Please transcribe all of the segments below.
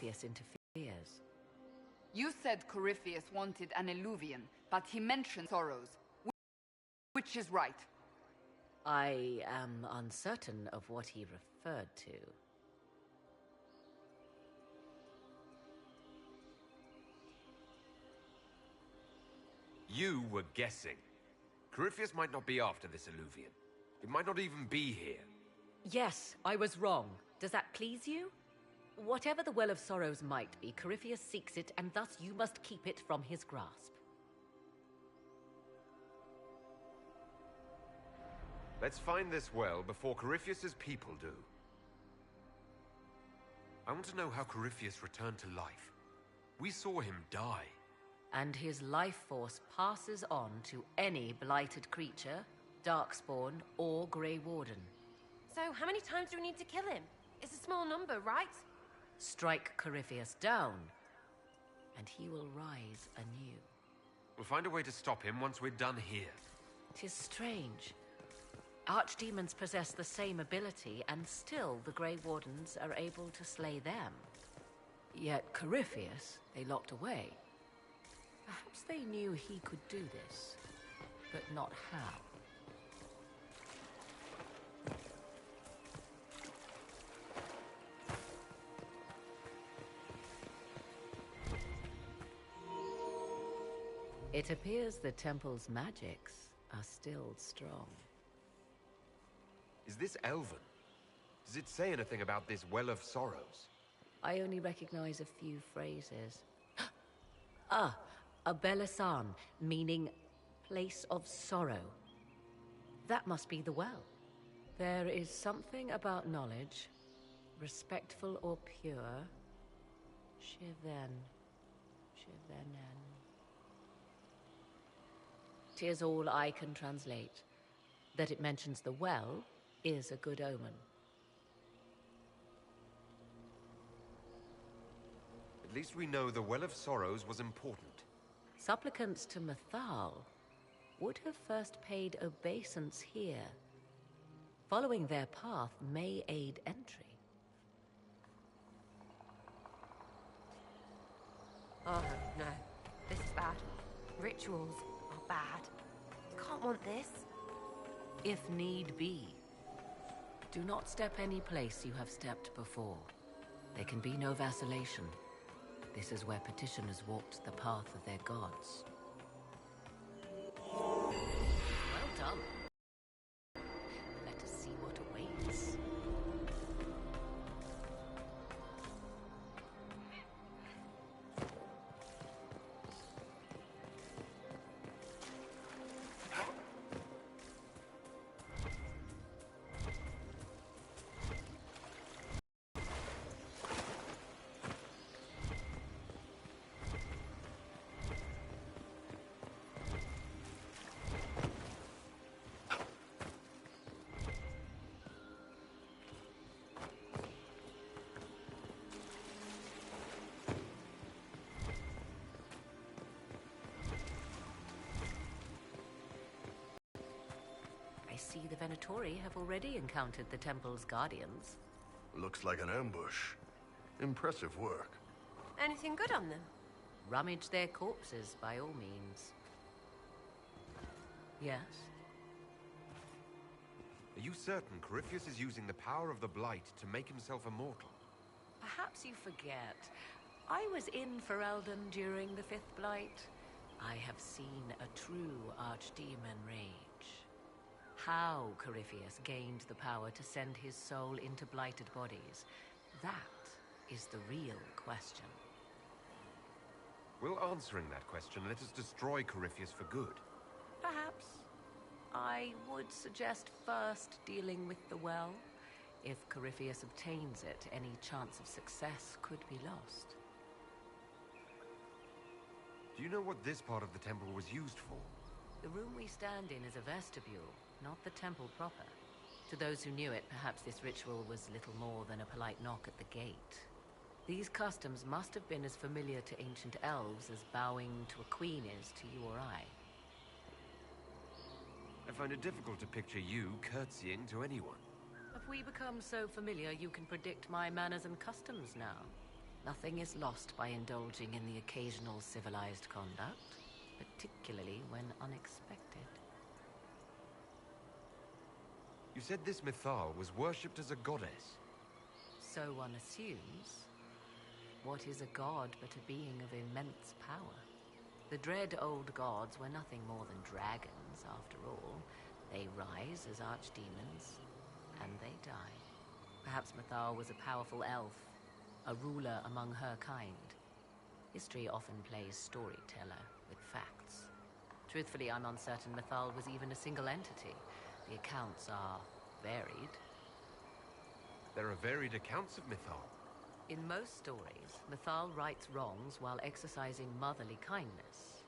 Corypheus interferes. You said Corypheus wanted an Eluvian, but he mentioned Sorrows. Which is right? I am uncertain of what he referred to. You were guessing. Corypheus might not be after this Eluvian. It might not even be here. Yes, I was wrong. Does that please you? Whatever the Well of Sorrows might be, Corypheus seeks it, and thus you must keep it from his grasp. Let's find this well before Corypheus's people do. I want to know how Corypheus returned to life. We saw him die. And his life force passes on to any blighted creature, Darkspawn, or Grey Warden. So, how many times do we need to kill him? It's a small number, right? Strike Corypheus down, and he will rise anew. We'll find a way to stop him once we're done here. 'Tis strange. Archdemons possess the same ability, and still the Grey Wardens are able to slay them. Yet Corypheus they locked away. Perhaps they knew he could do this, but not how. It appears the temple's magics are still strong. Is this Elven? Does it say anything about this Well of Sorrows? I only recognize a few phrases. A Belisan, meaning place of sorrow. That must be the well. There is something about knowledge, respectful or pure. Shiven. Shivenen. 'Tis all I can translate. That it mentions the well is a good omen. At least we know the Well of Sorrows was important. Supplicants to Mathal would have first paid obeisance here. Following their path may aid entry. Oh, no. This is bad. Rituals are bad. Can't want this. If need be. Do not step any place you have stepped before. There can be no vacillation. This is where petitioners walked the path of their gods. Well done. Let us see what awaits. I see the Venatori have already encountered the temple's guardians. Looks like an ambush. Impressive work. Anything good on them? Rummage their corpses, by all means. Yes? Are you certain Corypheus is using the power of the Blight to make himself immortal? Perhaps you forget. I was in Ferelden during the Fifth Blight. I have seen a true archdemon rage. How Corypheus gained the power to send his soul into blighted bodies, that is the real question. Will answering that question let us destroy Corypheus for good? Perhaps. I would suggest first dealing with the well. If Corypheus obtains it, any chance of success could be lost. Do you know what this part of the temple was used for? The room we stand in is a vestibule, not the temple proper. To those who knew it, perhaps this ritual was little more than a polite knock at the gate. These customs must have been as familiar to ancient elves as bowing to a queen is to you or I. I find it difficult to picture you curtsying to anyone. Have we become so familiar you can predict my manners and customs now? Nothing is lost by indulging in the occasional civilized conduct, particularly when unexpected. You said this Mythal was worshipped as a goddess. So one assumes. What is a god but a being of immense power? The dread old gods were nothing more than dragons, after all. They rise as archdemons, and they die. Perhaps Mythal was a powerful elf, a ruler among her kind. History often plays storyteller with facts. Truthfully, I'm uncertain Mythal was even a single entity. The accounts are varied. There are varied accounts of Mythal. In most stories, Mythal rights wrongs while exercising motherly kindness.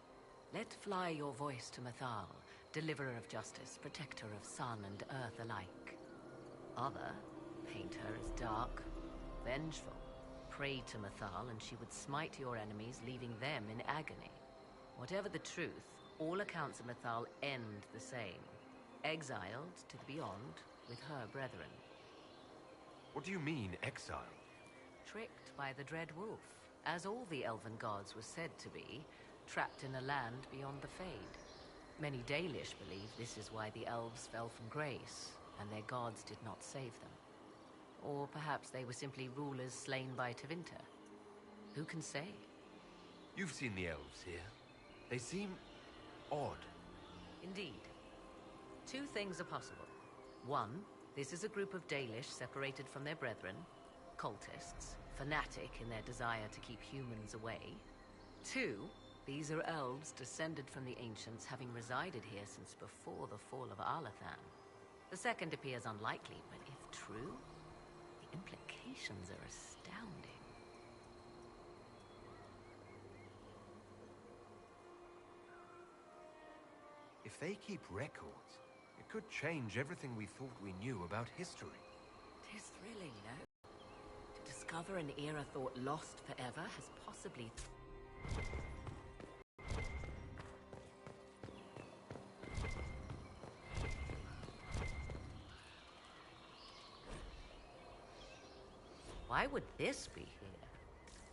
Let fly your voice to Mythal, deliverer of justice, protector of sun and earth alike. Other paint her as dark, vengeful. Pray to Mythal and she would smite your enemies, leaving them in agony. Whatever the truth, all accounts of Mythal end the same. Exiled to the beyond with her brethren. What do you mean, exile? Tricked by the Dread Wolf, as all the elven gods were said to be, trapped in a land beyond the Fade. Many Dalish believe this is why the elves fell from grace, and their gods did not save them. Or perhaps they were simply rulers slain by Tevinter. Who can say? You've seen the elves here. They seem odd. Indeed. Two things are possible. One, this is a group of Dalish separated from their brethren, cultists, fanatic in their desire to keep humans away. Two, these are elves descended from the ancients, having resided here since before the fall of Arlathan. The second appears unlikely, but if true, the implications are astounding. If they keep records, it could change everything we thought we knew about history. It is thrilling, no? To discover an era thought lost forever has possibly... Why would this be here?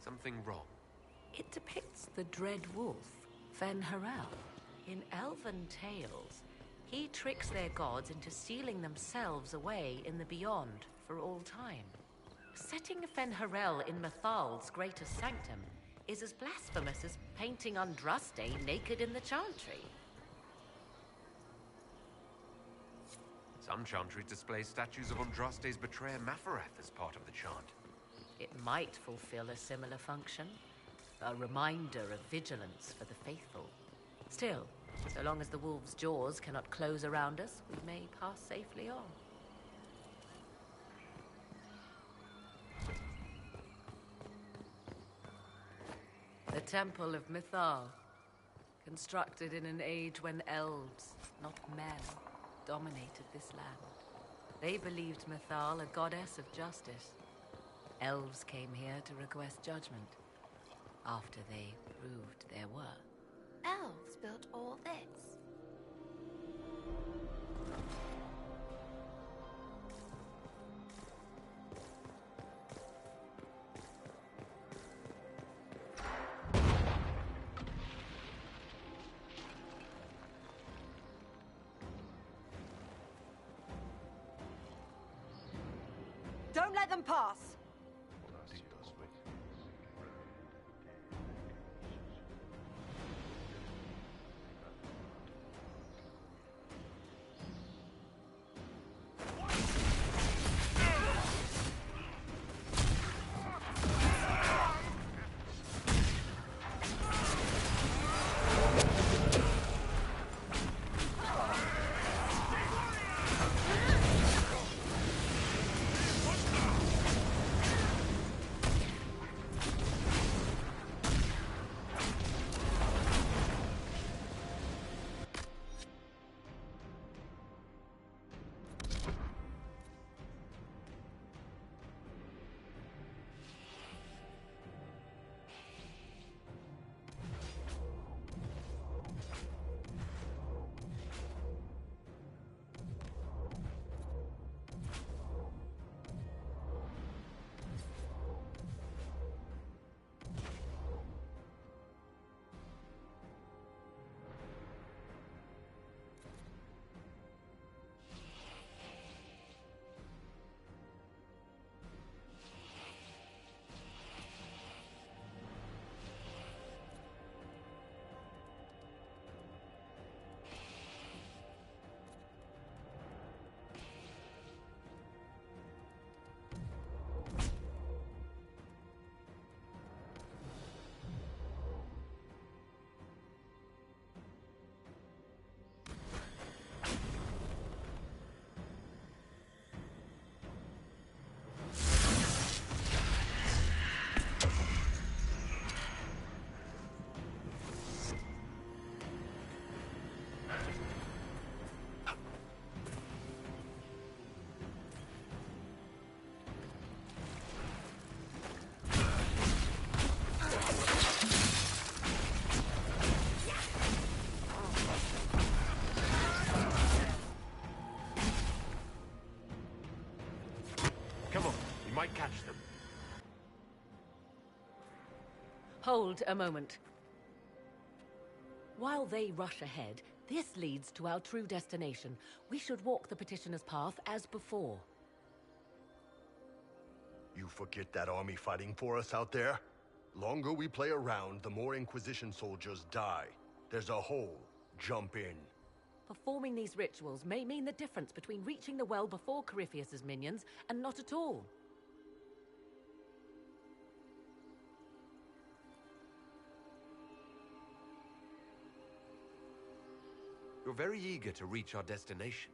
Something wrong. It depicts the Dread Wolf, Fen-Harel. In elven tales, he tricks their gods into sealing themselves away in the beyond for all time. Setting Fen-Harel in Mythal's greatest sanctum is as blasphemous as painting Andraste naked in the chantry. Some chantries display statues of Andraste's betrayer Mafarath as part of the chant. It might fulfill a similar function, a reminder of vigilance for the faithful. Still, so long as the wolf's jaws cannot close around us, we may pass safely on. The Temple of Mythal, constructed in an age when elves, not men, dominated this land. They believed Mythal a goddess of justice. Elves came here to request judgment, after they proved their worth. Elves built all this. Don't let them pass! might catch them. Hold a moment. While they rush ahead, this leads to our true destination. We should walk the petitioner's path as before. You forget that army fighting for us out there? Longer we play around, the more Inquisition soldiers die. There's a hole. Jump in. Performing these rituals may mean the difference between reaching the well before Corypheus's minions and not at all. You're very eager to reach our destination.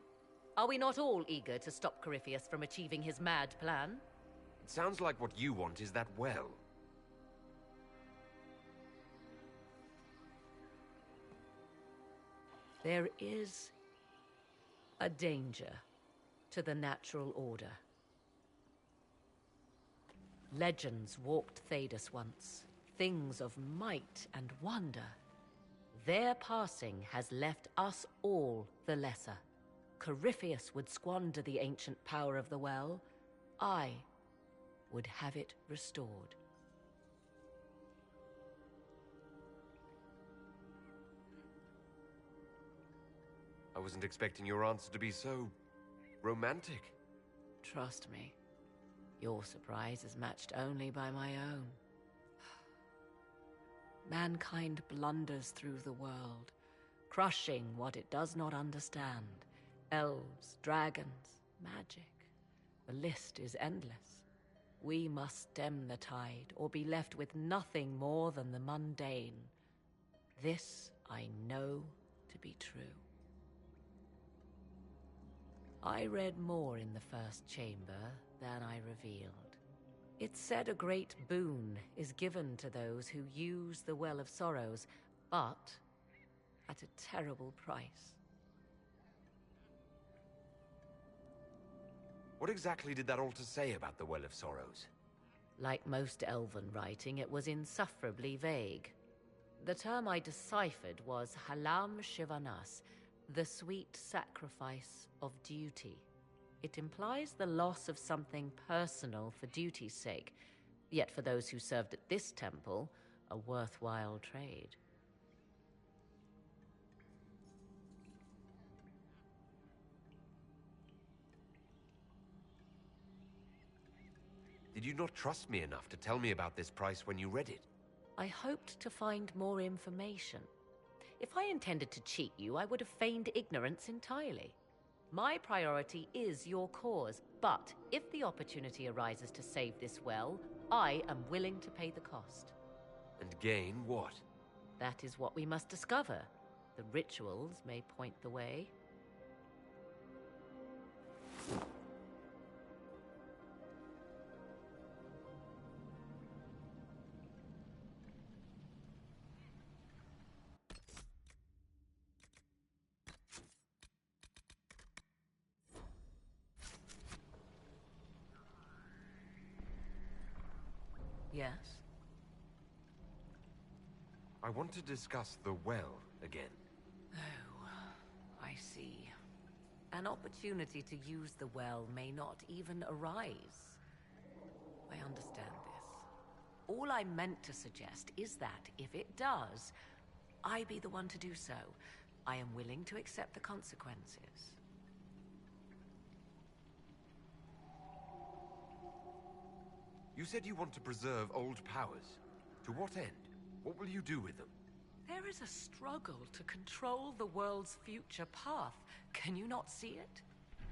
Are we not all eager to stop Corypheus from achieving his mad plan? It sounds like what you want is that well. There is a danger to the natural order. Legends walked Thedas once, things of might and wonder. Their passing has left us all the lesser. Corypheus would squander the ancient power of the well. I would have it restored. I wasn't expecting your answer to be so romantic. Trust me, your surprise is matched only by my own. Mankind blunders through the world, crushing what it does not understand. Elves, dragons, magic. The list is endless. We must stem the tide, or be left with nothing more than the mundane. This I know to be true. I read more in the first chamber than I revealed. It said a great boon is given to those who use the Well of Sorrows, but at a terrible price. What exactly did that altar say about the Well of Sorrows? Like most elven writing, it was insufferably vague. The term I deciphered was Halam Shivanas, the sweet sacrifice of duty. It implies the loss of something personal for duty's sake, yet for those who served at this temple, a worthwhile trade. Did you not trust me enough to tell me about this price when you read it? I hoped to find more information. If I intended to cheat you, I would have feigned ignorance entirely. My priority is your cause, but if the opportunity arises to save this well, I am willing to pay the cost. And gain what? That is what we must discover. The rituals may point the way. Yes? I want to discuss the well again. Oh, I see. An opportunity to use the well may not even arise. I understand this. All I meant to suggest is that, if it does, I be the one to do so. I am willing to accept the consequences. You said you want to preserve old powers. To what end? What will you do with them? There is a struggle to control the world's future path. Can you not see it?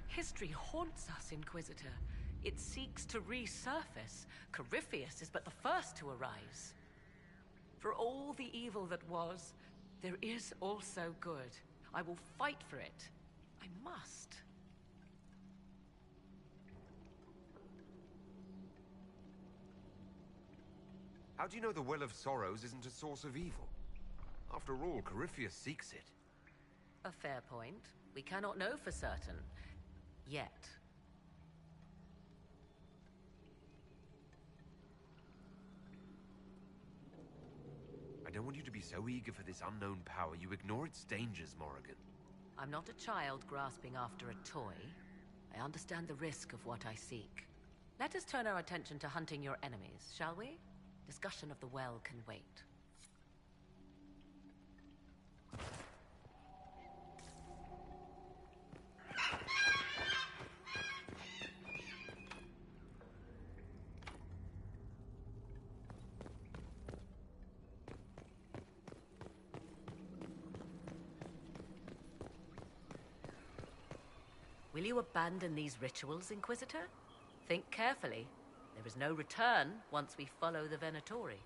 History haunts us, Inquisitor. It seeks to resurface. Corypheus is but the first to arise. For all the evil that was, there is also good. I will fight for it. I must. How do you know the Well of Sorrows isn't a source of evil? After all, Corypheus seeks it. A fair point. We cannot know for certain. Yet. I don't want you to be so eager for this unknown power you ignore its dangers, Morrigan. I'm not a child grasping after a toy. I understand the risk of what I seek. Let us turn our attention to hunting your enemies, shall we? Discussion of the well can wait. Will you abandon these rituals, Inquisitor? Think carefully. There is no return once we follow the Venatori.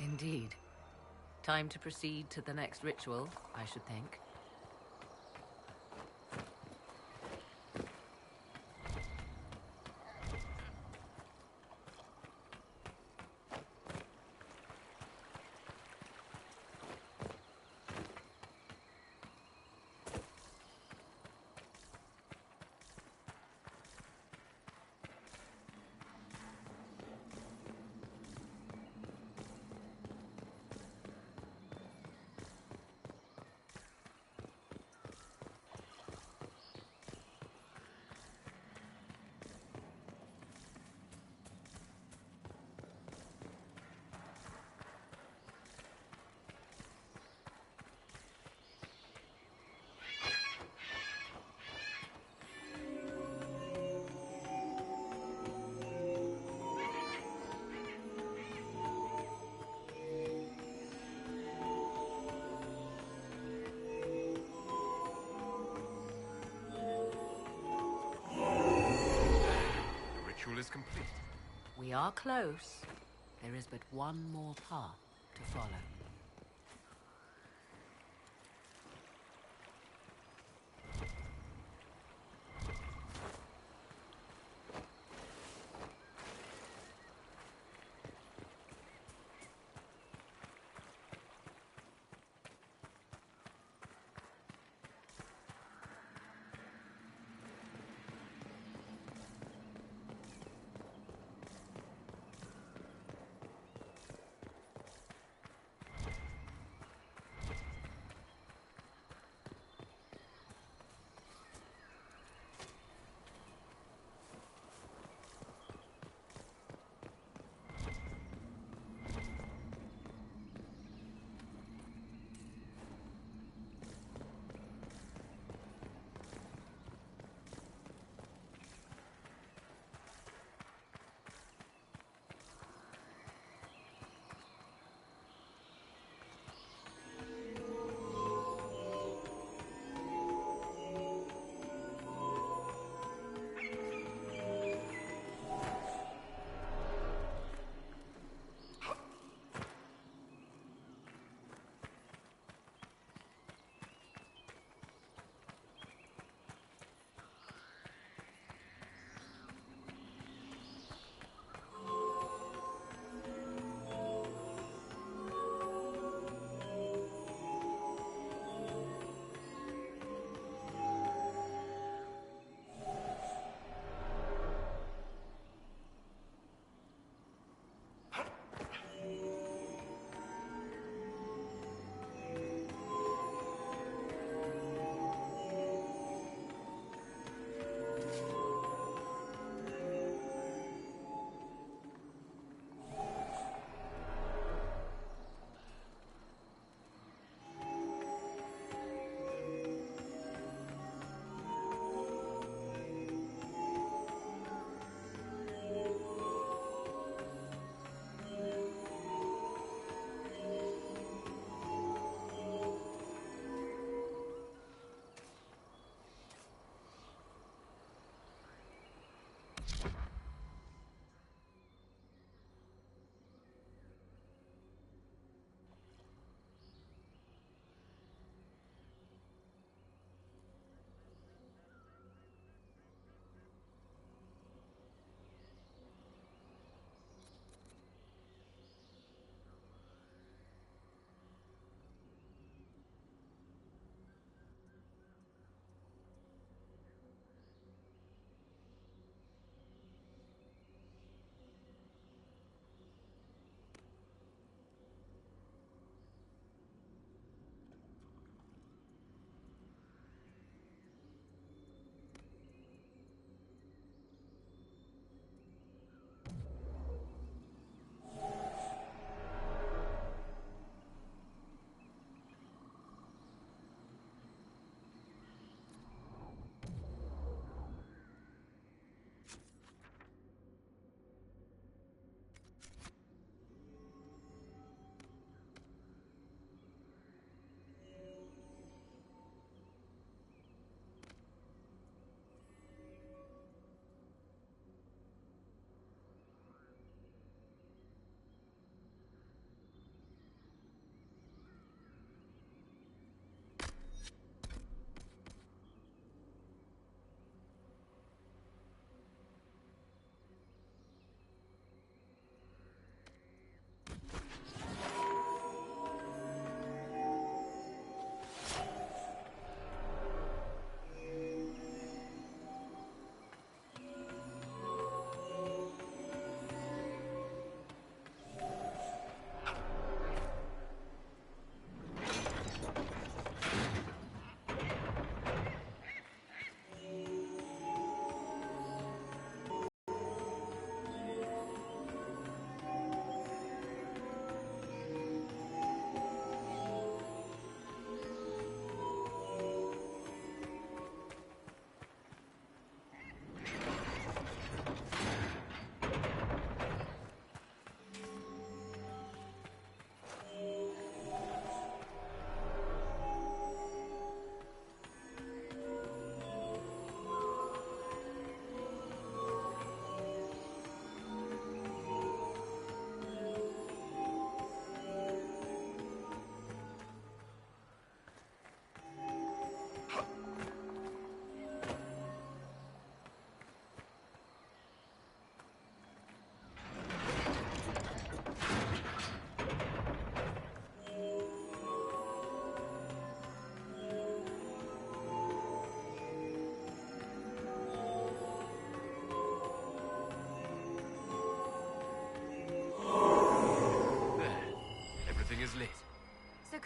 Indeed. Time to proceed to the next ritual, I should think. complete. We are close. There is but one more path to follow.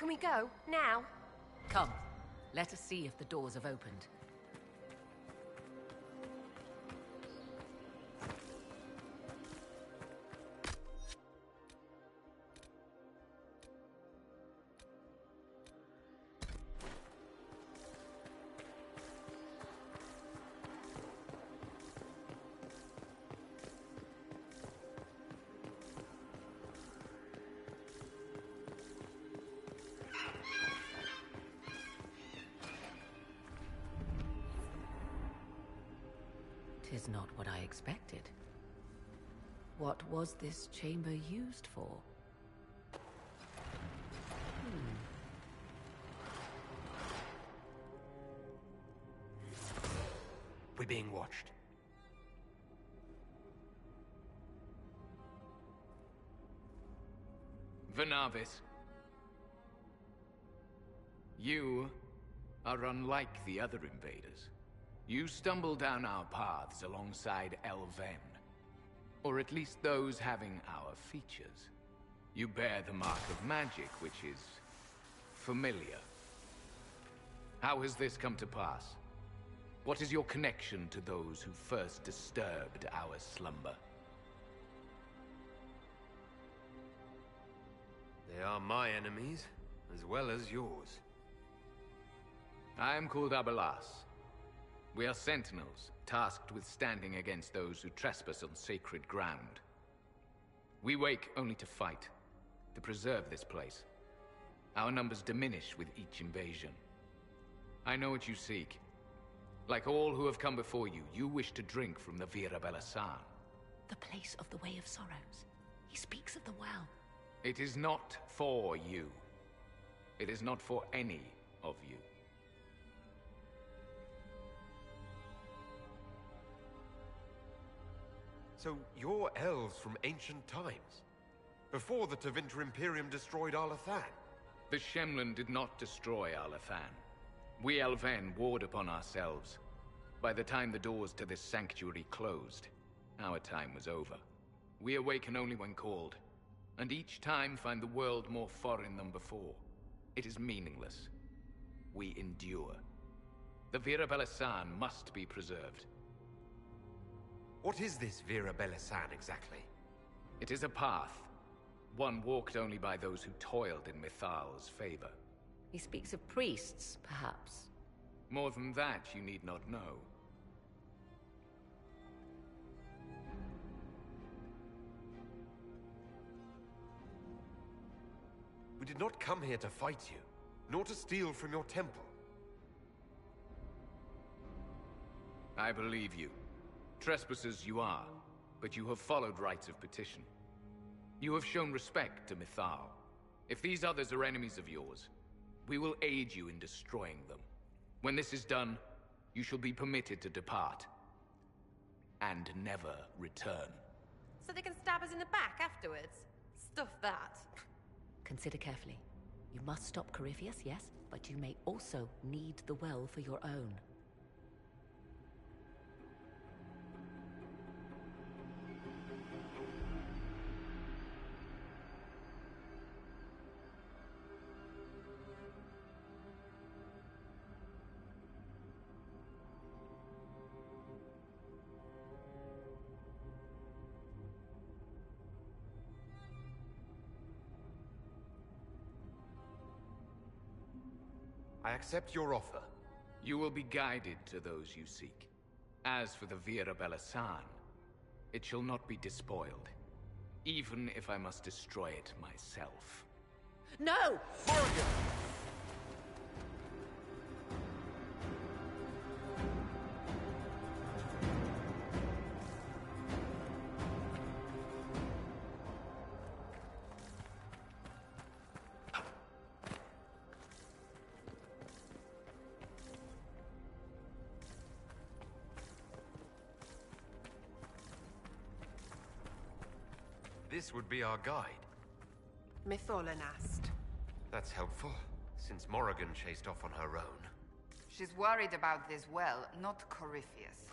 Can we go? Now? Come, let us see if the doors have opened. Tis not what I expected. What was this chamber used for? We're being watched. Venavis. You are unlike the other invaders. You stumble down our paths alongside Elven. Or at least those having our features. You bear the mark of magic, which is familiar. How has this come to pass? What is your connection to those who first disturbed our slumber? They are my enemies, as well as yours. I am called Abelas. We are sentinels, tasked with standing against those who trespass on sacred ground. We wake only to fight, to preserve this place. Our numbers diminish with each invasion. I know what you seek. Like all who have come before you, you wish to drink from the Vira Belasan. The place of the Way of Sorrows. He speaks of the well. It is not for you. It is not for any of you. So you're elves from ancient times? Before the Tevinter Imperium destroyed Arlathan? The Shemlin did not destroy Arlathan. We Elven warred upon ourselves. By the time the doors to this sanctuary closed, our time was over. We awaken only when called, and each time find the world more foreign than before. It is meaningless. We endure. The Vira Belasan must be preserved. What is this Vira Belasan exactly? It is a path, one walked only by those who toiled in Mithal's favor. He speaks of priests, perhaps. More than that, you need not know. We did not come here to fight you, nor to steal from your temple. I believe you. Trespassers you are, but you have followed rites of petition. You have shown respect to Mithal. If these others are enemies of yours, we will aid you in destroying them. When this is done, you shall be permitted to depart. And never return. So they can stab us in the back afterwards? Stuff that. Consider carefully. You must stop Corypheus, yes, but you may also need the well for your own. I accept your offer. You will be guided to those you seek. As for the Vira Belasan, it shall not be despoiled, even if I must destroy it myself. No! Morrigan! This would be our guide. Mytholanast. That's helpful, since Morrigan chased off on her own. She's worried about this well, not Corypheus.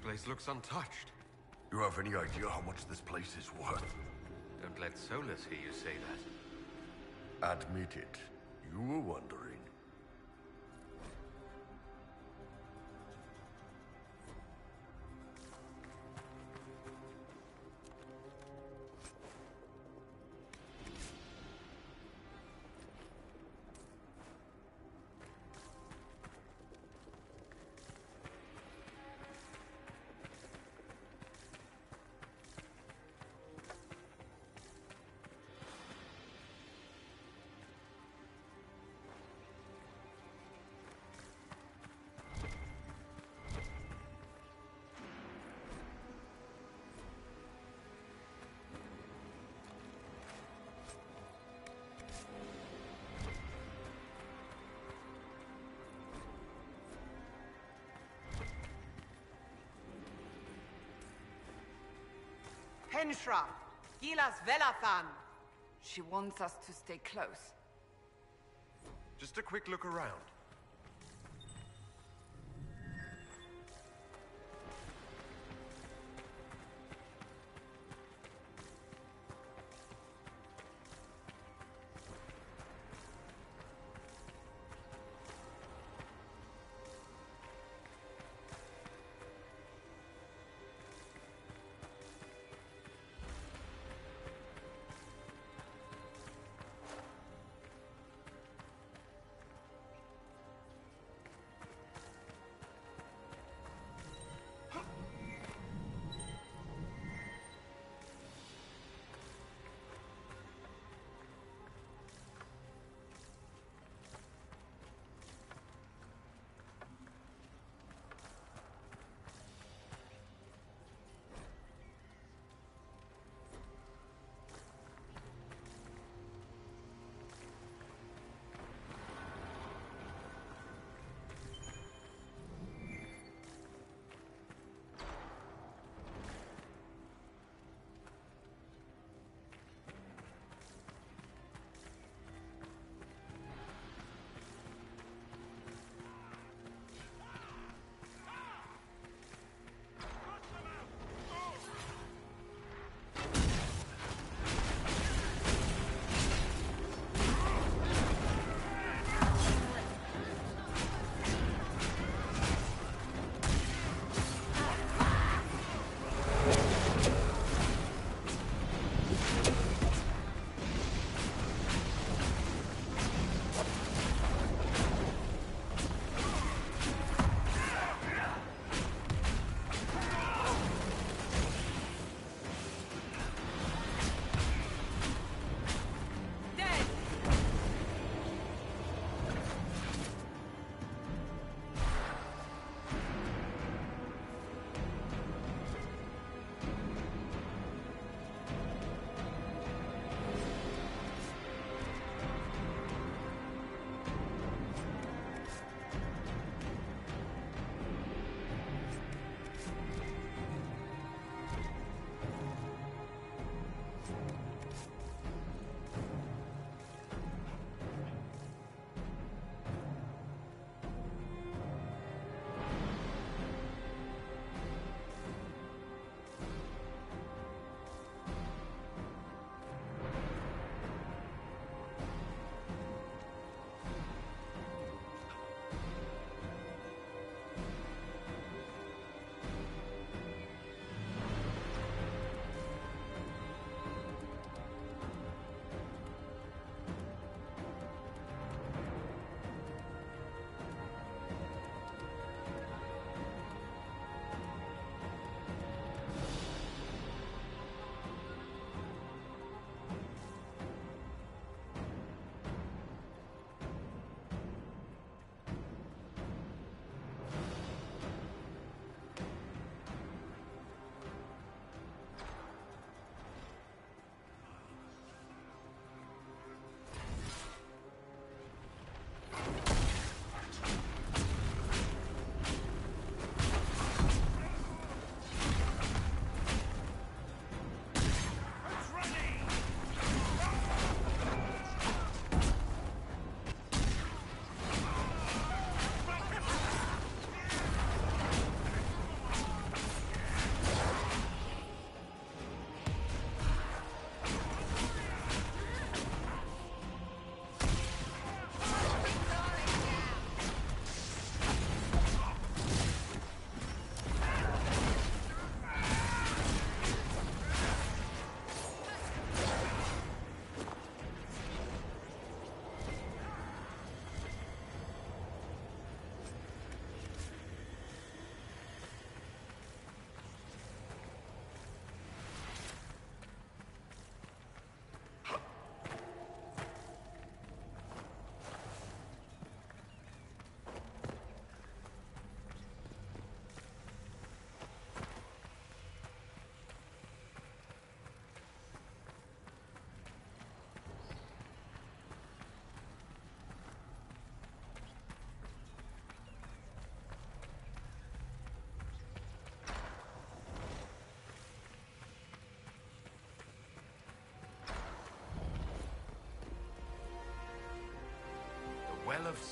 place looks untouched. You have any idea how much this place is worth? Don't let Solus hear you say that. Admit it. You were wondering. Henshra, Gilas Velathan. She wants us to stay close. Just a quick look around.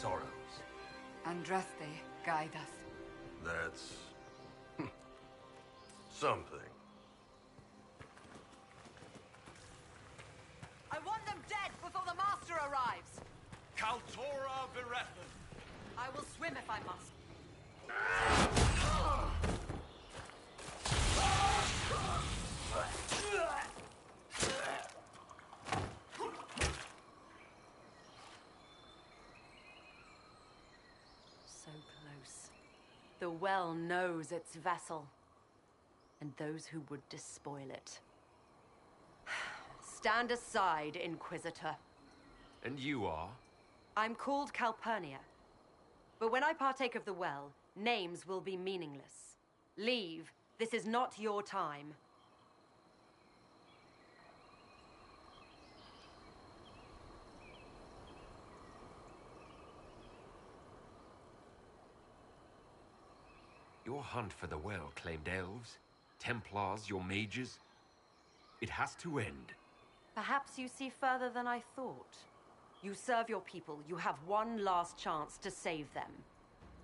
Sorrows. Andraste, guide us. That's... something. I want them dead before the Master arrives! Kaltora Virethan. I will swim if I must. So close. The well knows its vessel, and those who would despoil it. Stand aside, Inquisitor. And you are? I'm called Calpurnia. But when I partake of the well, names will be meaningless. Leave. This is not your time. Your hunt for the well claimed elves, Templars, your mages. It has to end. Perhaps you see further than I thought. You serve your people. You have one last chance to save them.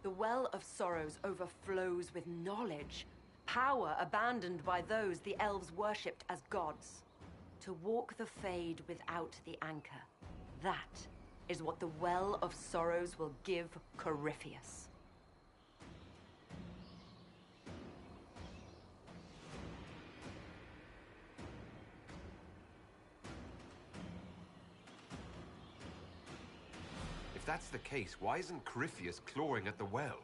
The Well of Sorrows overflows with knowledge, power abandoned by those the elves worshipped as gods. To walk the Fade without the anchor. That is what the Well of Sorrows will give Corypheus. If that's the case, why isn't Corypheus clawing at the well?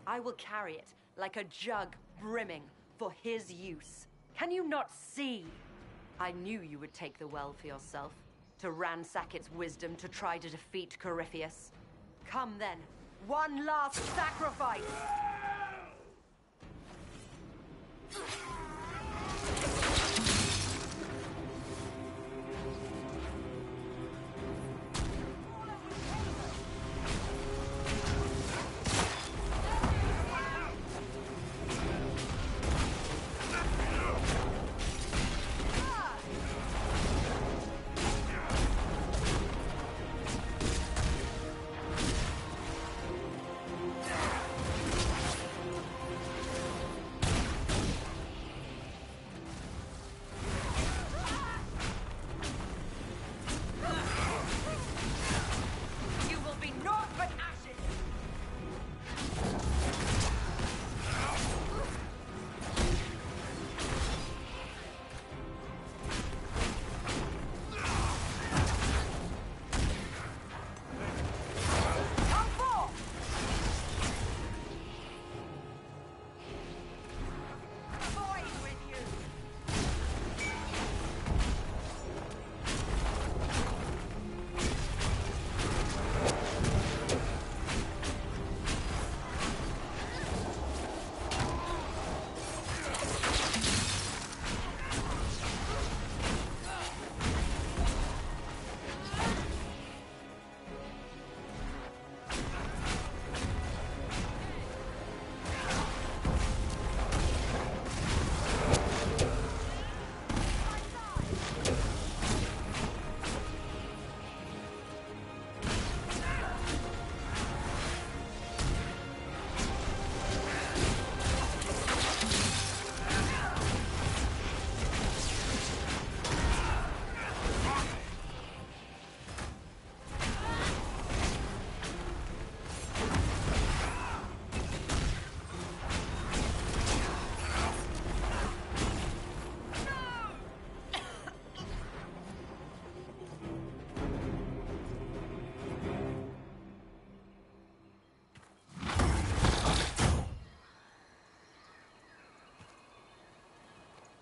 I will carry it like a jug brimming for his use. Can you not see? I knew you would take the well for yourself, to ransack its wisdom to try to defeat Corypheus. Come then, one last sacrifice!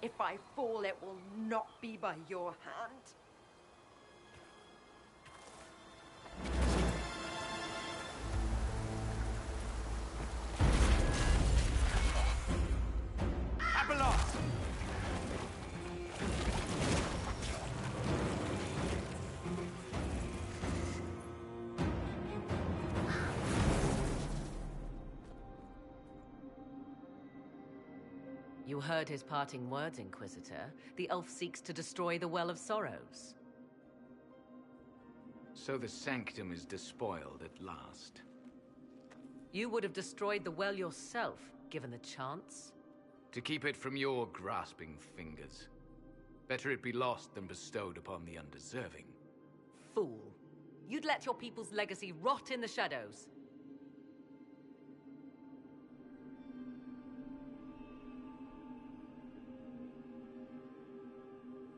If I fall, it will not be by your hand. Abeloth! You heard his parting words, Inquisitor. The elf seeks to destroy the Well of Sorrows. So the Sanctum is despoiled at last. You would have destroyed the well yourself, given the chance. To keep it from your grasping fingers. Better it be lost than bestowed upon the undeserving. Fool. You'd let your people's legacy rot in the shadows.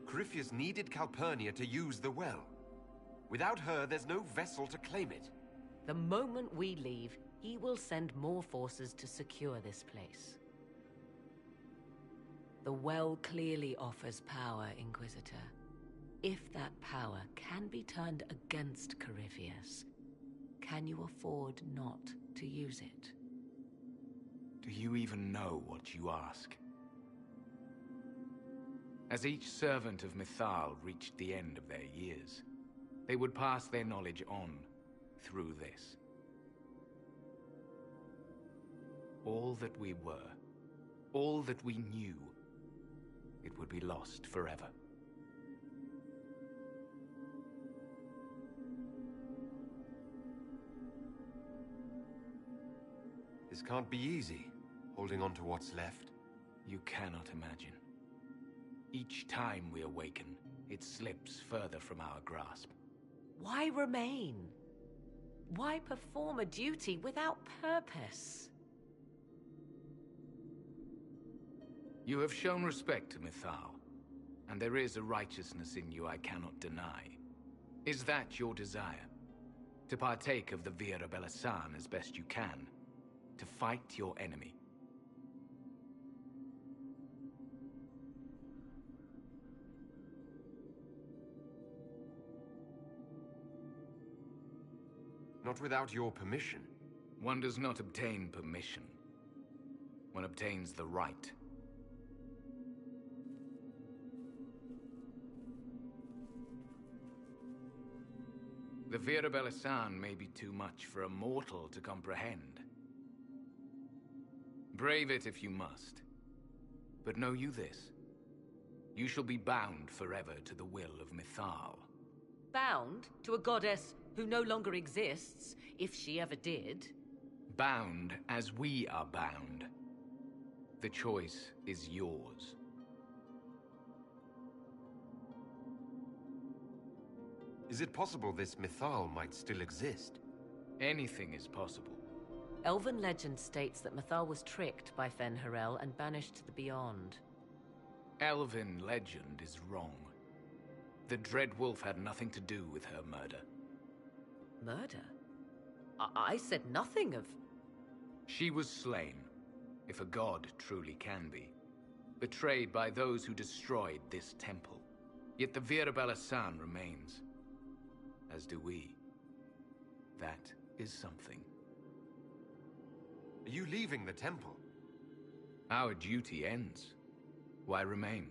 Corypheus needed Calpurnia to use the well. Without her, there's no vessel to claim it. The moment we leave, he will send more forces to secure this place. The well clearly offers power, Inquisitor. If that power can be turned against Corypheus, can you afford not to use it? Do you even know what you ask? As each servant of Mythal reached the end of their years, they would pass their knowledge on through this. All that we were, all that we knew, it would be lost forever. This can't be easy, holding on to what's left. You cannot imagine. Each time we awaken, it slips further from our grasp. Why remain? Why perform a duty without purpose? You have shown respect to Mythal, and there is a righteousness in you I cannot deny. Is that your desire? To partake of the Vira Belasan as best you can? To fight your enemy? Not without your permission. One does not obtain permission. One obtains the right. The Vira Belasan may be too much for a mortal to comprehend. Brave it if you must. But know you this. You shall be bound forever to the will of Mythal. Bound to a goddess who no longer exists, if she ever did. Bound as we are bound. The choice is yours. Is it possible this Mythal might still exist? Anything is possible. Elven legend states that Mythal was tricked by Fen-Harel and banished to the Beyond. Elven legend is wrong. The Dread Wolf had nothing to do with her murder. Murder? I said nothing of... She was slain, if a god truly can be. Betrayed by those who destroyed this temple. Yet the Vira Belasan remains. As do we. That is something. Are you leaving the temple? Our duty ends. Why remain?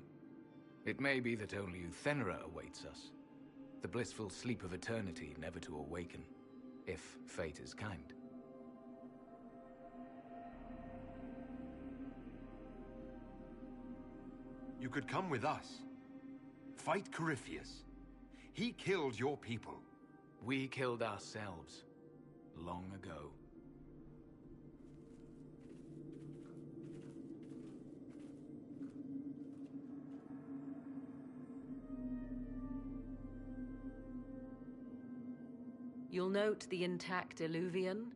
It may be that only Uthenera awaits us. The blissful sleep of eternity, never to awaken, if fate is kind. You could come with us. Fight Corypheus. He killed your people. We killed ourselves, long ago. You'll note the intact Illuvian.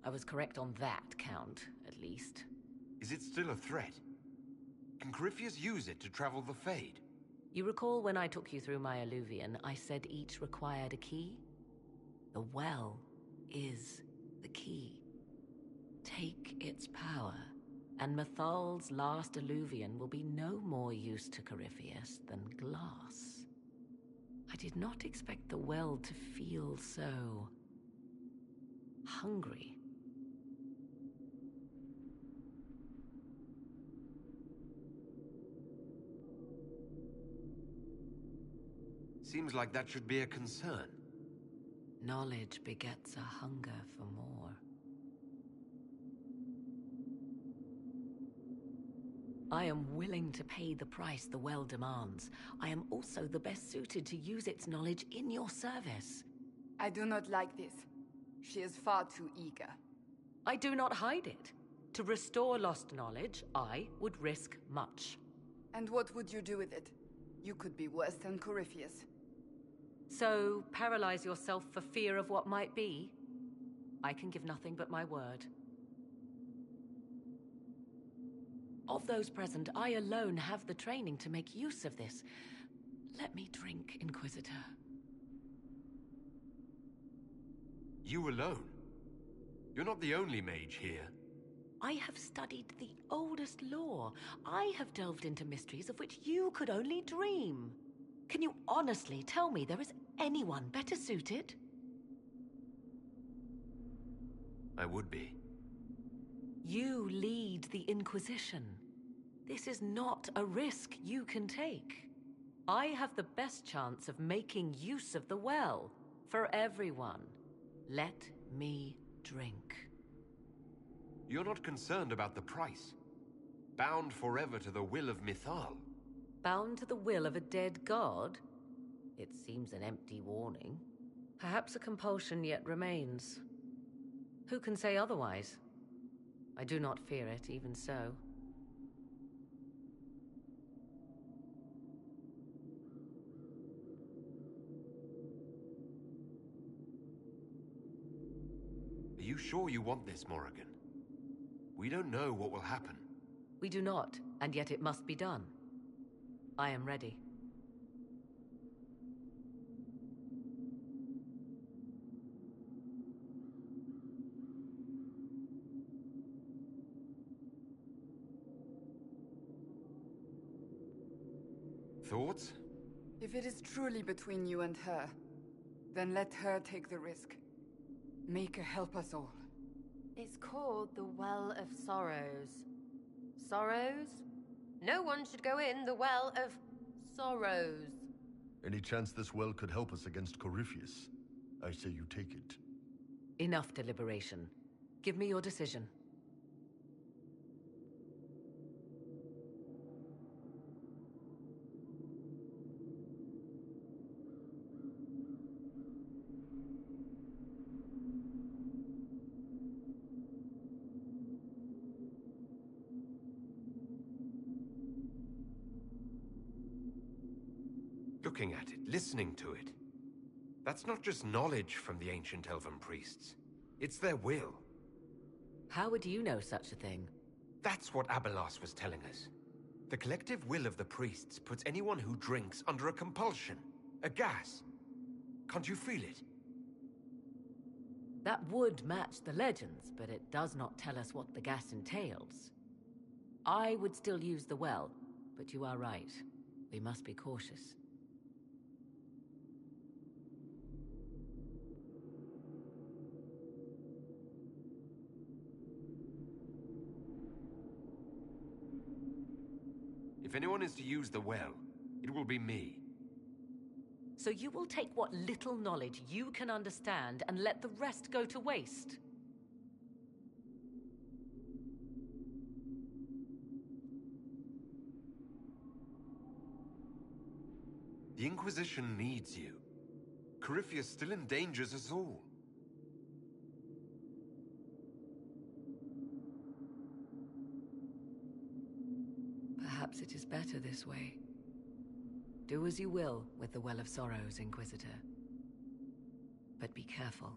I was correct on that count, at least. Is it still a threat? Can Corypheus use it to travel the Fade? You recall when I took you through my Illuvian, I said each required a key? The well is the key. Take its power, and Mythal's last Illuvian will be no more use to Corypheus than glass. I did not expect the well to feel so... hungry. Seems like that should be a concern. Knowledge begets a hunger for more. I am willing to pay the price the well demands. I am also the best suited to use its knowledge in your service. I do not like this. She is far too eager. I do not hide it. To restore lost knowledge, I would risk much. And what would you do with it? You could be worse than Corypheus. So, paralyze yourself for fear of what might be? I can give nothing but my word. Of those present, I alone have the training to make use of this. Let me drink, Inquisitor. You alone? You're not the only mage here. I have studied the oldest lore. I have delved into mysteries of which you could only dream. Can you honestly tell me there is anyone better suited? I would be. You lead the Inquisition. This is not a risk you can take. I have the best chance of making use of the well for everyone. Let me drink. You're not concerned about the price. Bound forever to the will of Mythal. Bound to the will of a dead god? It seems an empty warning. Perhaps a compulsion yet remains. Who can say otherwise? I do not fear it, even so. Are you sure you want this, Morrigan? We don't know what will happen. We do not, and yet it must be done. I am ready. Thoughts? If it is truly between you and her, then let her take the risk. Make her help us all. It's called the Well of Sorrows. Sorrows? No one should go in the Well of Sorrows. Any chance this well could help us against Corypheus? I say you take it. Enough deliberation. Give me your decision. Looking at it, listening to it. That's not just knowledge from the ancient elven priests. It's their will. How would you know such a thing? That's what Abelas was telling us. The collective will of the priests puts anyone who drinks under a compulsion. A gas. Can't you feel it? That would match the legends, but it does not tell us what the gas entails. I would still use the well, but you are right. We must be cautious. If anyone is to use the well, it will be me. So you will take what little knowledge you can understand and let the rest go to waste? The Inquisition needs you. Corypheus still endangers us all. Perhaps it is better this way. Do as you will with the Well of Sorrows, Inquisitor. But be careful.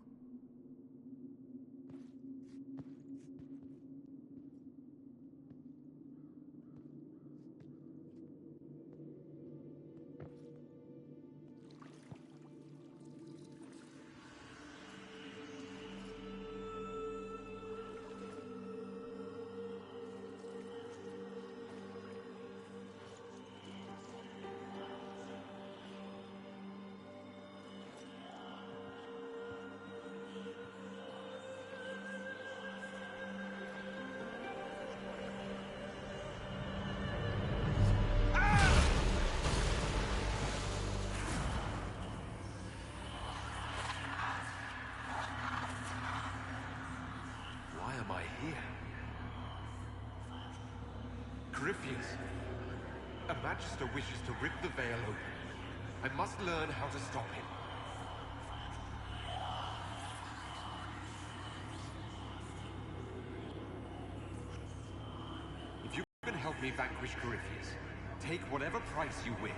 Corypheus. A Magister wishes to rip the veil open. I must learn how to stop him. If you can help me vanquish Corypheus, take whatever price you wish.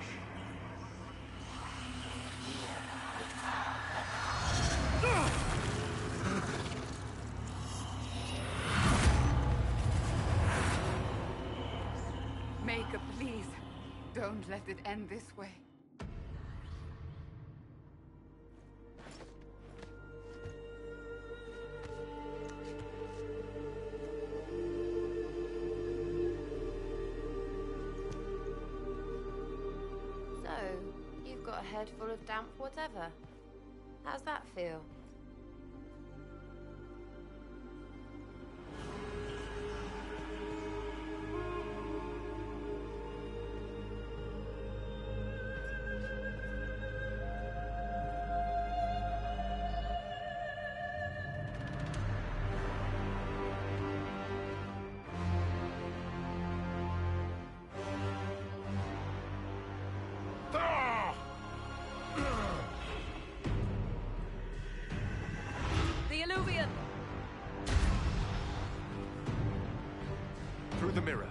Maker, please, don't let it end this way. So, you've got a head full of damp whatever. How's that feel? The Illuvian! Through the mirror.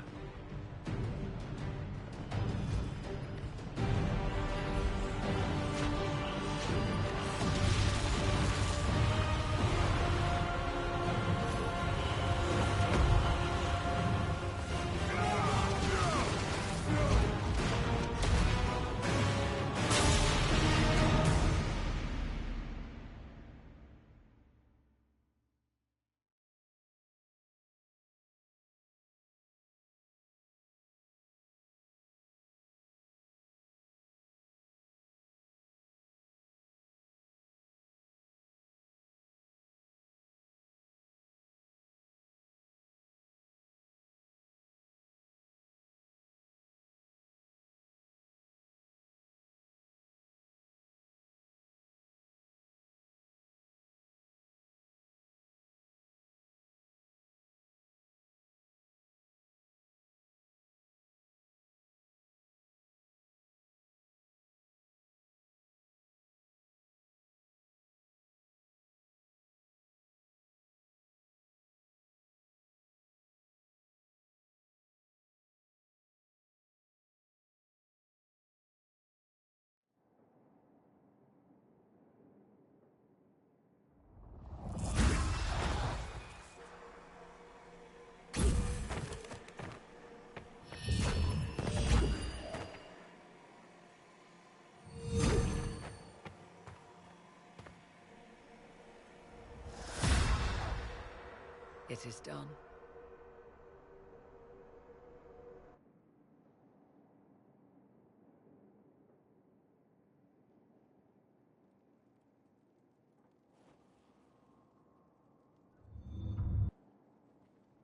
It is done.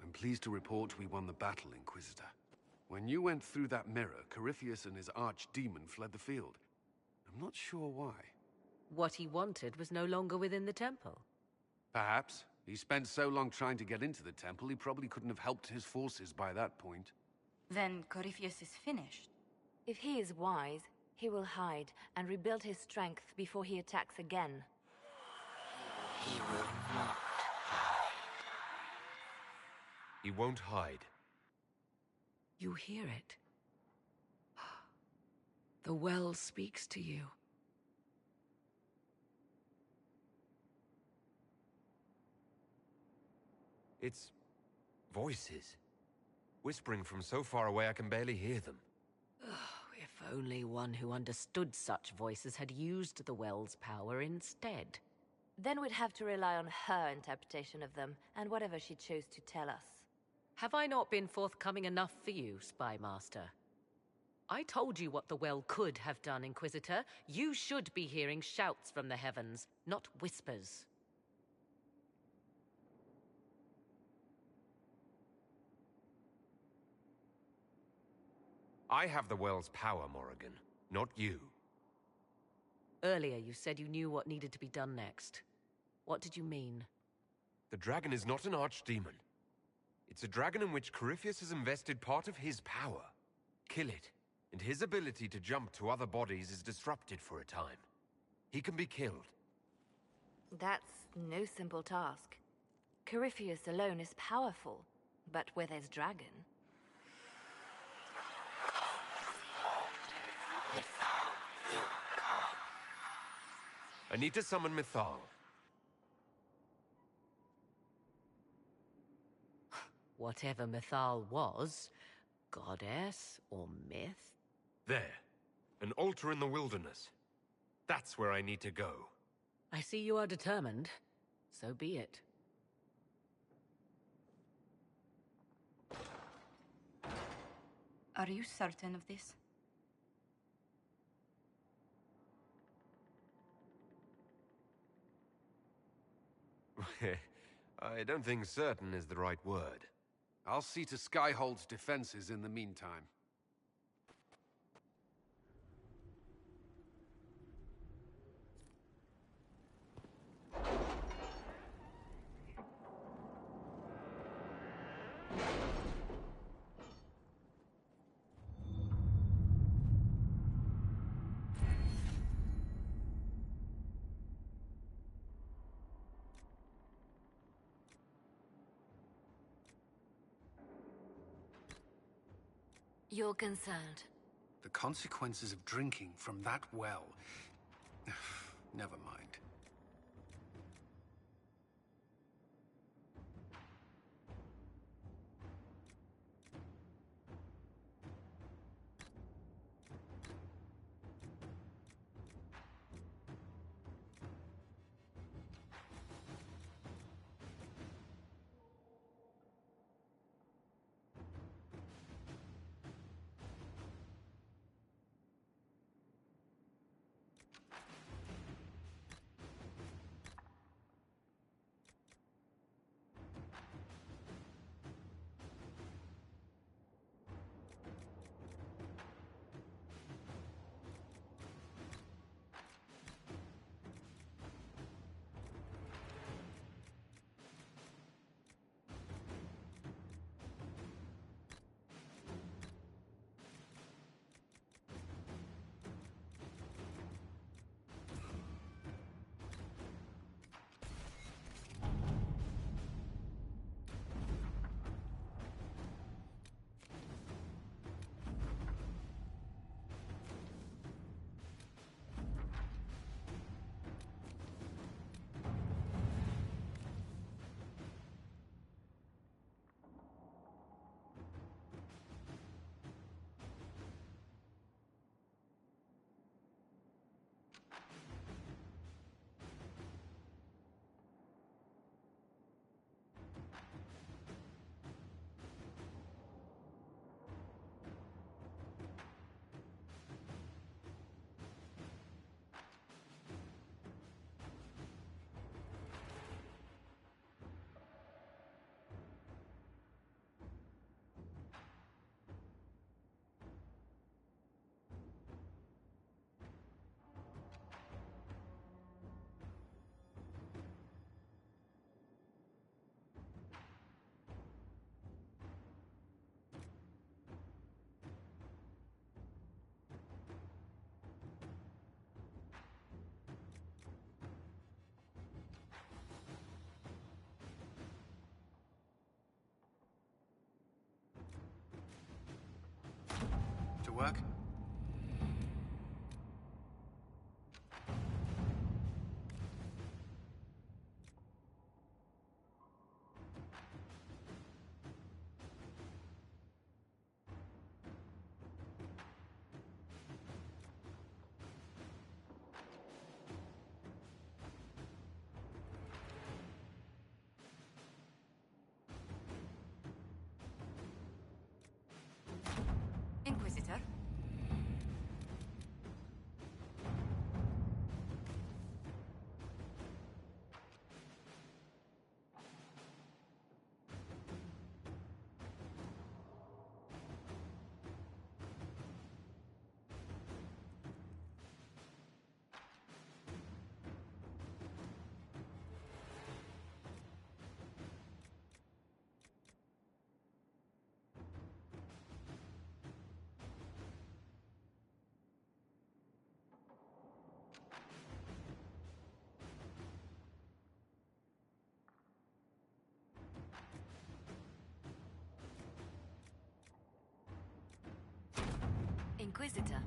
I'm pleased to report we won the battle, Inquisitor. When you went through that mirror, Corypheus and his archdemon fled the field. I'm not sure why. What he wanted was no longer within the temple. Perhaps. He spent so long trying to get into the temple, he probably couldn't have helped his forces by that point. Then Corypheus is finished. If he is wise, he will hide and rebuild his strength before he attacks again. He will not. He won't hide. You hear it? The well speaks to you. It's voices. Whispering from so far away I can barely hear them. If only one who understood such voices had used the well's power instead. Then we'd have to rely on her interpretation of them, and whatever she chose to tell us. Have I not been forthcoming enough for you, Spy Master? I told you what the well could have done, Inquisitor. You should be hearing shouts from the heavens, not whispers. I have the well's power, Morrigan, not you. Earlier you said you knew what needed to be done next. What did you mean? The dragon is not an archdemon. It's a dragon in which Corypheus has invested part of his power. Kill it, and his ability to jump to other bodies is disrupted for a time. He can be killed. That's no simple task. Corypheus alone is powerful, but with his dragon... I need to summon Mythal. Whatever Mythal was, goddess or myth? There. An altar in the wilderness. That's where I need to go. I see you are determined. So be it. Are you certain of this? I don't think certain is the right word. I'll see to Skyhold's defenses in the meantime. You're concerned. The consequences of drinking from that well... Never mind. Inquisitor.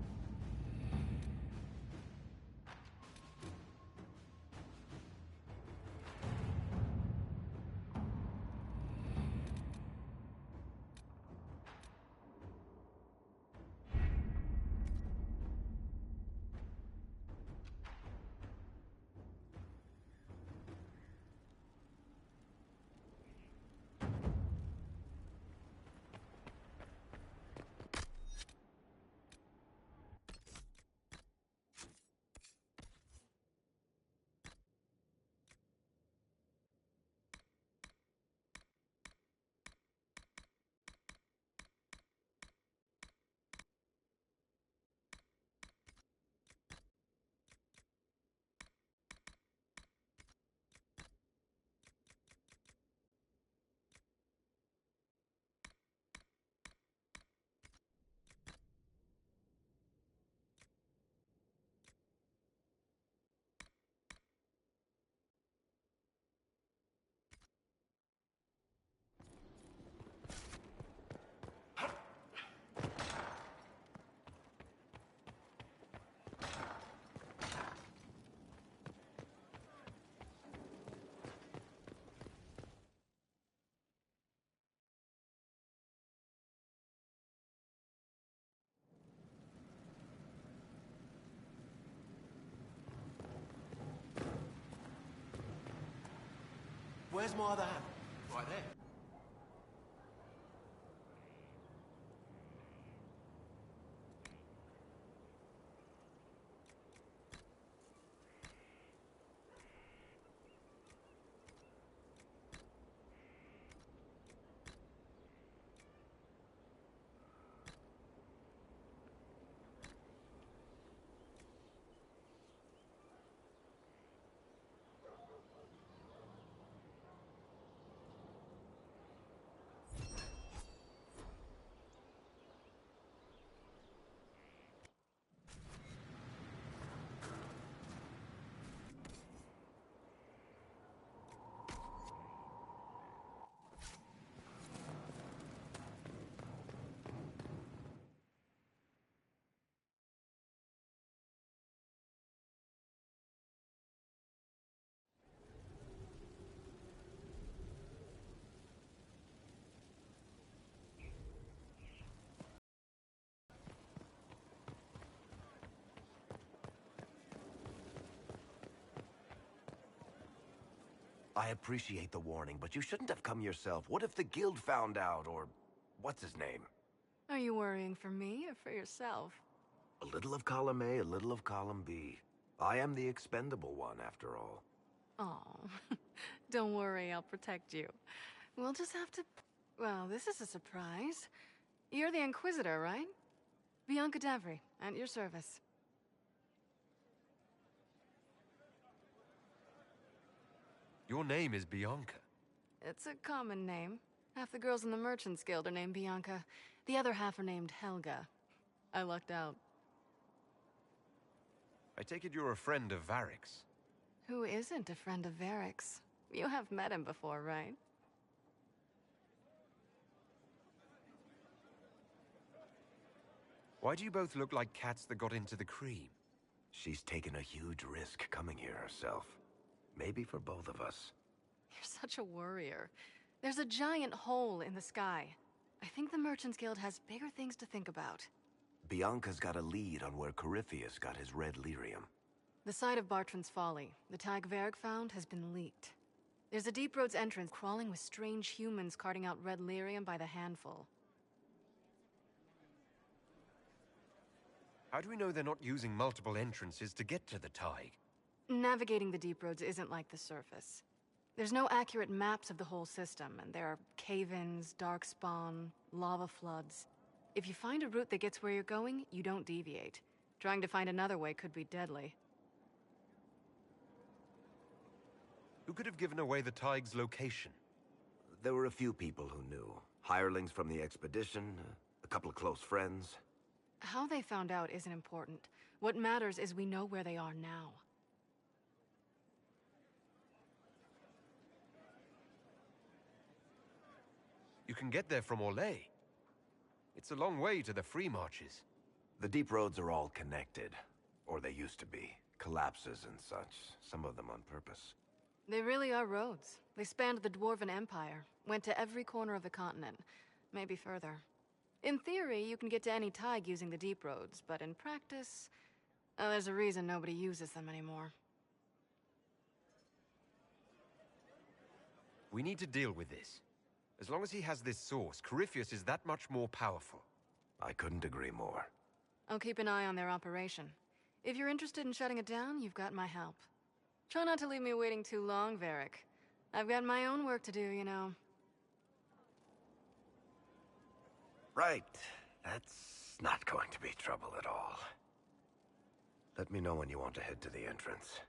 Where's my other hand? Right there. I appreciate the warning, but you shouldn't have come yourself. What if the guild found out, or what's his name? Are you worrying for me or for yourself? A little of column A, a little of column B. I am the expendable one, after all. Oh, don't worry, I'll protect you. We'll just have to... Well, this is a surprise. You're the Inquisitor, right? Bianca Davry, at your service. Your name is Bianca. It's a common name. Half the girls in the Merchants Guild are named Bianca. The other half are named Helga. I lucked out. I take it you're a friend of Varric's. Who isn't a friend of Varric's? You have met him before, right? Why do you both look like cats that got into the cream? She's taken a huge risk coming here herself. Maybe for both of us. You're such a worrier. There's a giant hole in the sky. I think the Merchants Guild has bigger things to think about. Bianca's got a lead on where Corypheus got his red lyrium. The site of Bartran's Folly, the tag Varric found, has been leaked. There's a Deep Roads entrance crawling with strange humans carting out red lyrium by the handful. How do we know they're not using multiple entrances to get to the Tig? Navigating the Deep Roads isn't like the surface. There's no accurate maps of the whole system, and there are cave-ins, darkspawn, lava floods. If you find a route that gets where you're going, you don't deviate. Trying to find another way could be deadly. Who could have given away the Tig's location? There were a few people who knew. Hirelings from the expedition, a couple of close friends. How they found out isn't important. What matters is we know where they are now. You can get there from Orlais. It's a long way to the Free Marches. The deep roads are all connected. Or they used to be. Collapses and such. Some of them on purpose. They really are roads. They spanned the Dwarven Empire, went to every corner of the continent, maybe further. In theory, you can get to any tide using the deep roads, but in practice, there's a reason nobody uses them anymore. We need to deal with this. As long as he has this source, Corypheus is that much more powerful. I couldn't agree more. I'll keep an eye on their operation. If you're interested in shutting it down, you've got my help. Try not to leave me waiting too long, Varric. I've got my own work to do, you know. Right. That's not going to be trouble at all. Let me know when you want to head to the entrance.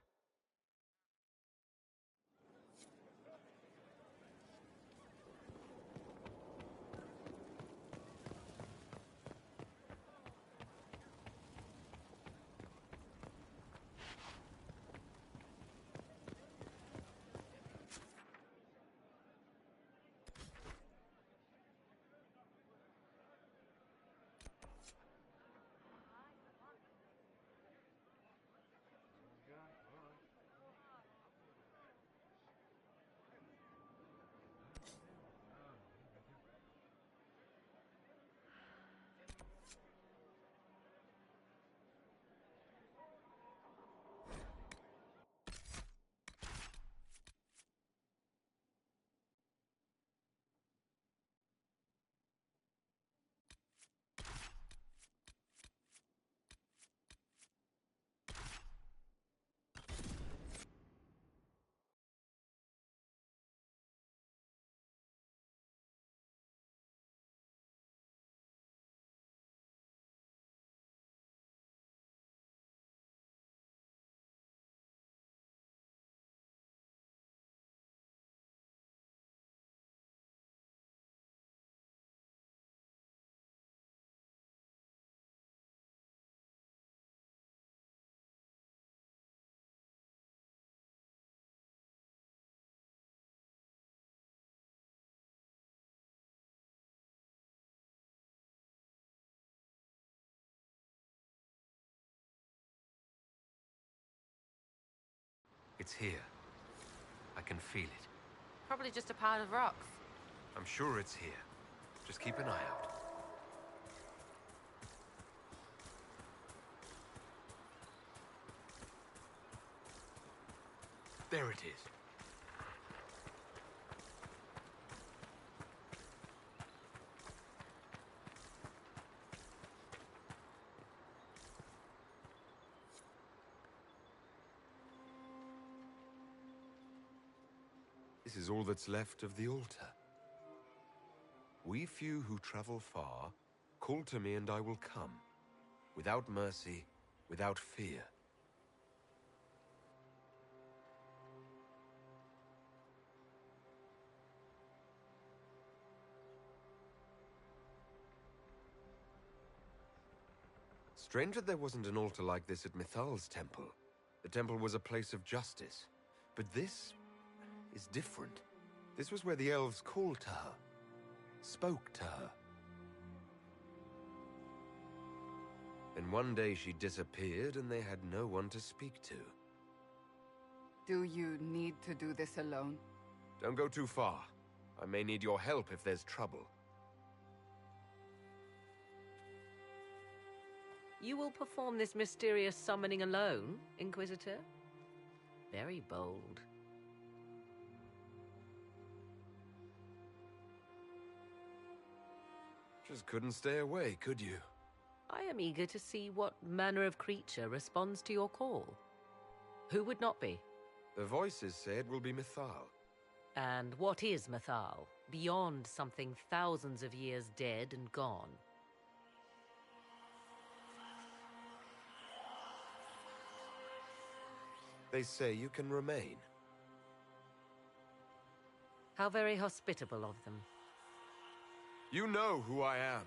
It's here. I can feel it. Probably just a pile of rocks. I'm sure it's here. Just keep an eye out. There it is. This is all that's left of the altar. We few who travel far, call to me and I will come. Without mercy, without fear. Strange that there wasn't an altar like this at Mithal's temple. The temple was a place of justice. But this is different. This was where the elves called to her, spoke to her. Then one day she disappeared and they had no one to speak to. Do you need to do this alone? Don't go too far. I may need your help if there's trouble. You will perform this mysterious summoning alone, Inquisitor? Very bold. Just couldn't stay away, could you? I am eager to see what manner of creature responds to your call. Who would not be? The voices say it will be Mithal. And what is Mithal, beyond something thousands of years dead and gone? They say you can remain. How very hospitable of them. You know who I am.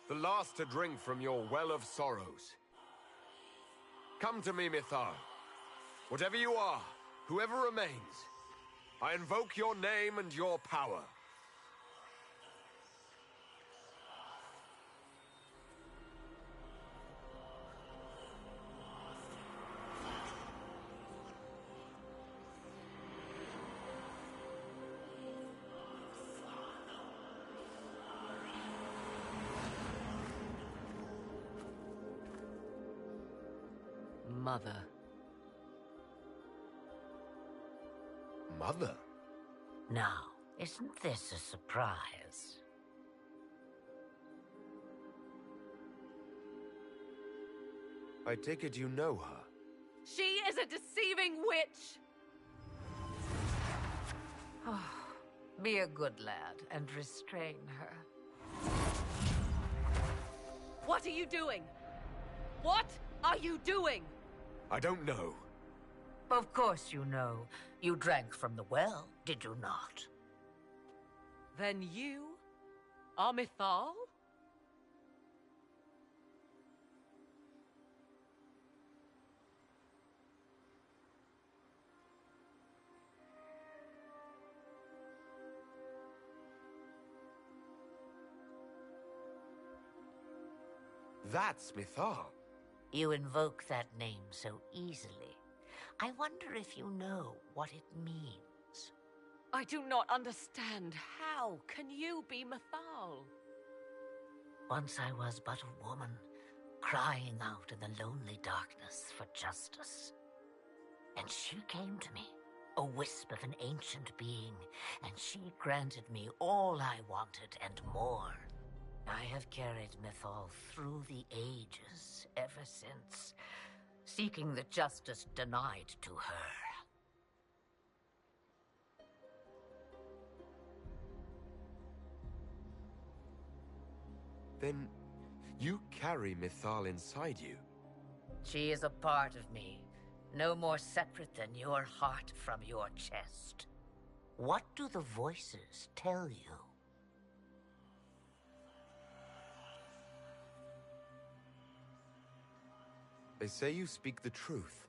The last to drink from your well of sorrows. Come to me, Mithal. Whatever you are, whoever remains, I invoke your name and your power. Mother. Mother? Now, isn't this a surprise? I take it you know her. She is a deceiving witch! Be a good lad and restrain her. What are you doing? What are you doing? I don't know. Of course you know. You drank from the well, did you not? Then you are Mythal? That's Mythal. You invoke that name so easily. I wonder if you know what it means. I do not understand. How can you be Mythal? Once I was but a woman, crying out in the lonely darkness for justice. And she came to me, a wisp of an ancient being, and she granted me all I wanted and more. I have carried Mythal through the ages ever since, seeking the justice denied to her. Then you carry Mythal inside you. She is a part of me, no more separate than your heart from your chest. What do the voices tell you? They say you speak the truth.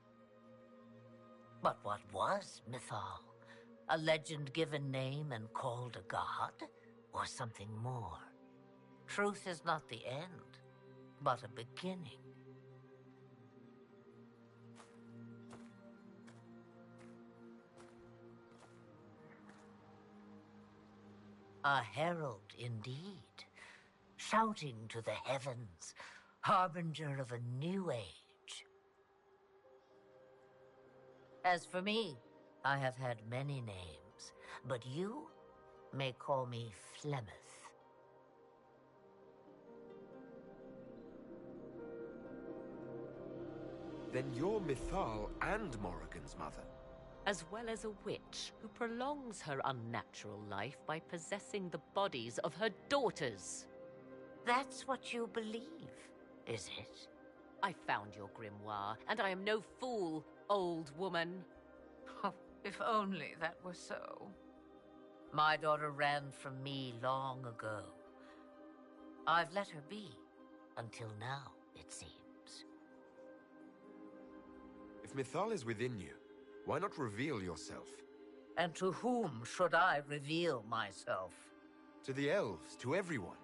But what was Mythal? A legend given name and called a god? Or something more? Truth is not the end, but a beginning. A herald indeed, shouting to the heavens, harbinger of a new age. As for me, I have had many names, but you may call me Flemeth. Then you're Mythal and Morrigan's mother. As well as a witch who prolongs her unnatural life by possessing the bodies of her daughters. That's what you believe, is it? I found your grimoire, and I am no fool, old woman. Oh, if only that were so. My daughter ran from me long ago. I've let her be, until now, it seems. If Mythal is within you, why not reveal yourself? And to whom should I reveal myself? To the elves, to everyone.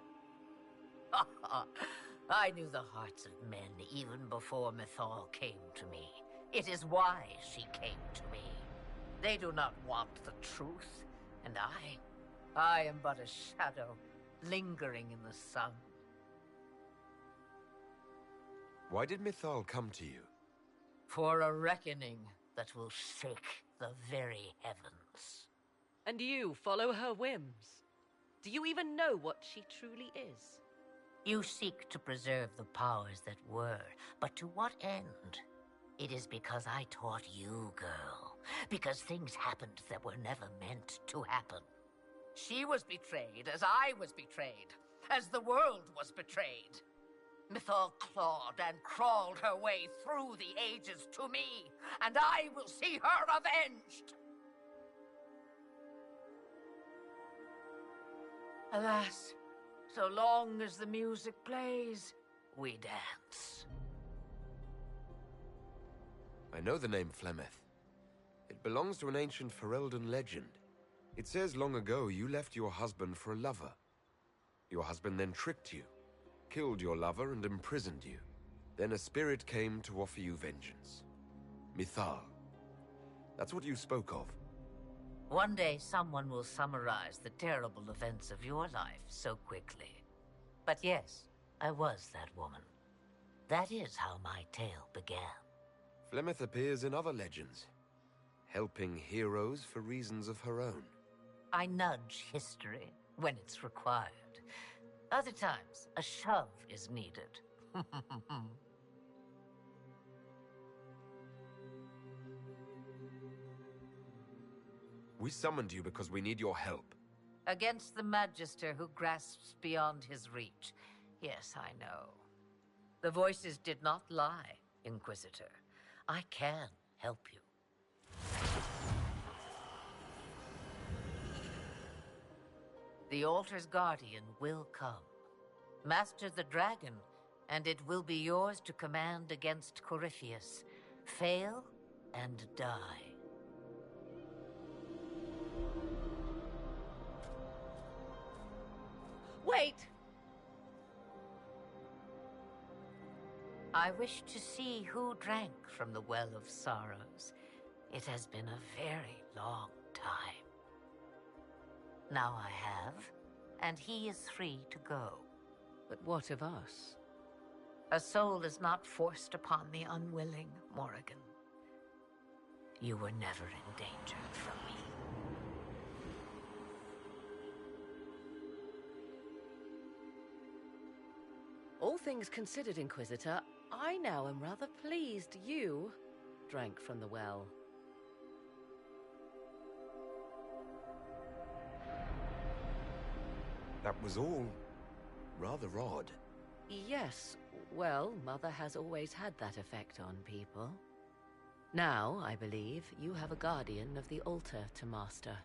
I knew the hearts of men even before Mythal came to me. It is why she came to me. They do not want the truth, and I am but a shadow, lingering in the sun. Why did Mythal come to you? For a reckoning that will shake the very heavens. And you follow her whims. Do you even know what she truly is? You seek to preserve the powers that were, but to what end? It is because I taught you, girl. Because things happened that were never meant to happen. She was betrayed as I was betrayed, as the world was betrayed. Mythal clawed and crawled her way through the ages to me, and I will see her avenged! Alas, so long as the music plays, we dance. I know the name Flemeth. It belongs to an ancient Ferelden legend. It says long ago you left your husband for a lover. Your husband then tricked you, killed your lover and imprisoned you. Then a spirit came to offer you vengeance. Mythal. That's what you spoke of. One day someone will summarize the terrible events of your life so quickly. But yes, I was that woman. That is how my tale began. Flemeth appears in other legends, helping heroes for reasons of her own. I nudge history when it's required. Other times, a shove is needed. We summoned you because we need your help. Against the Magister who grasps beyond his reach. Yes, I know. The voices did not lie, Inquisitor. I can help you. The Altar's Guardian will come. Master the Dragon, and it will be yours to command against Corypheus. Fail and die. Wait! I wish to see who drank from the Well of Sorrows. It has been a very long time. Now I have, and he is free to go. But what of us? A soul is not forced upon the unwilling, Morrigan. You were never endangered from me. All things considered, Inquisitor, I now am rather pleased you drank from the well. That was all rather odd. Yes, well, Mother has always had that effect on people. Now, I believe, you have a guardian of the altar to master.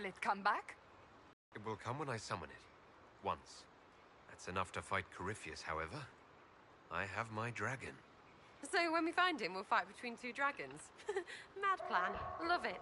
Will it come back? It will come when I summon it. Once. That's enough to fight Corypheus, however. I have my dragon. So when we find him, we'll fight between two dragons. Mad plan. Love it.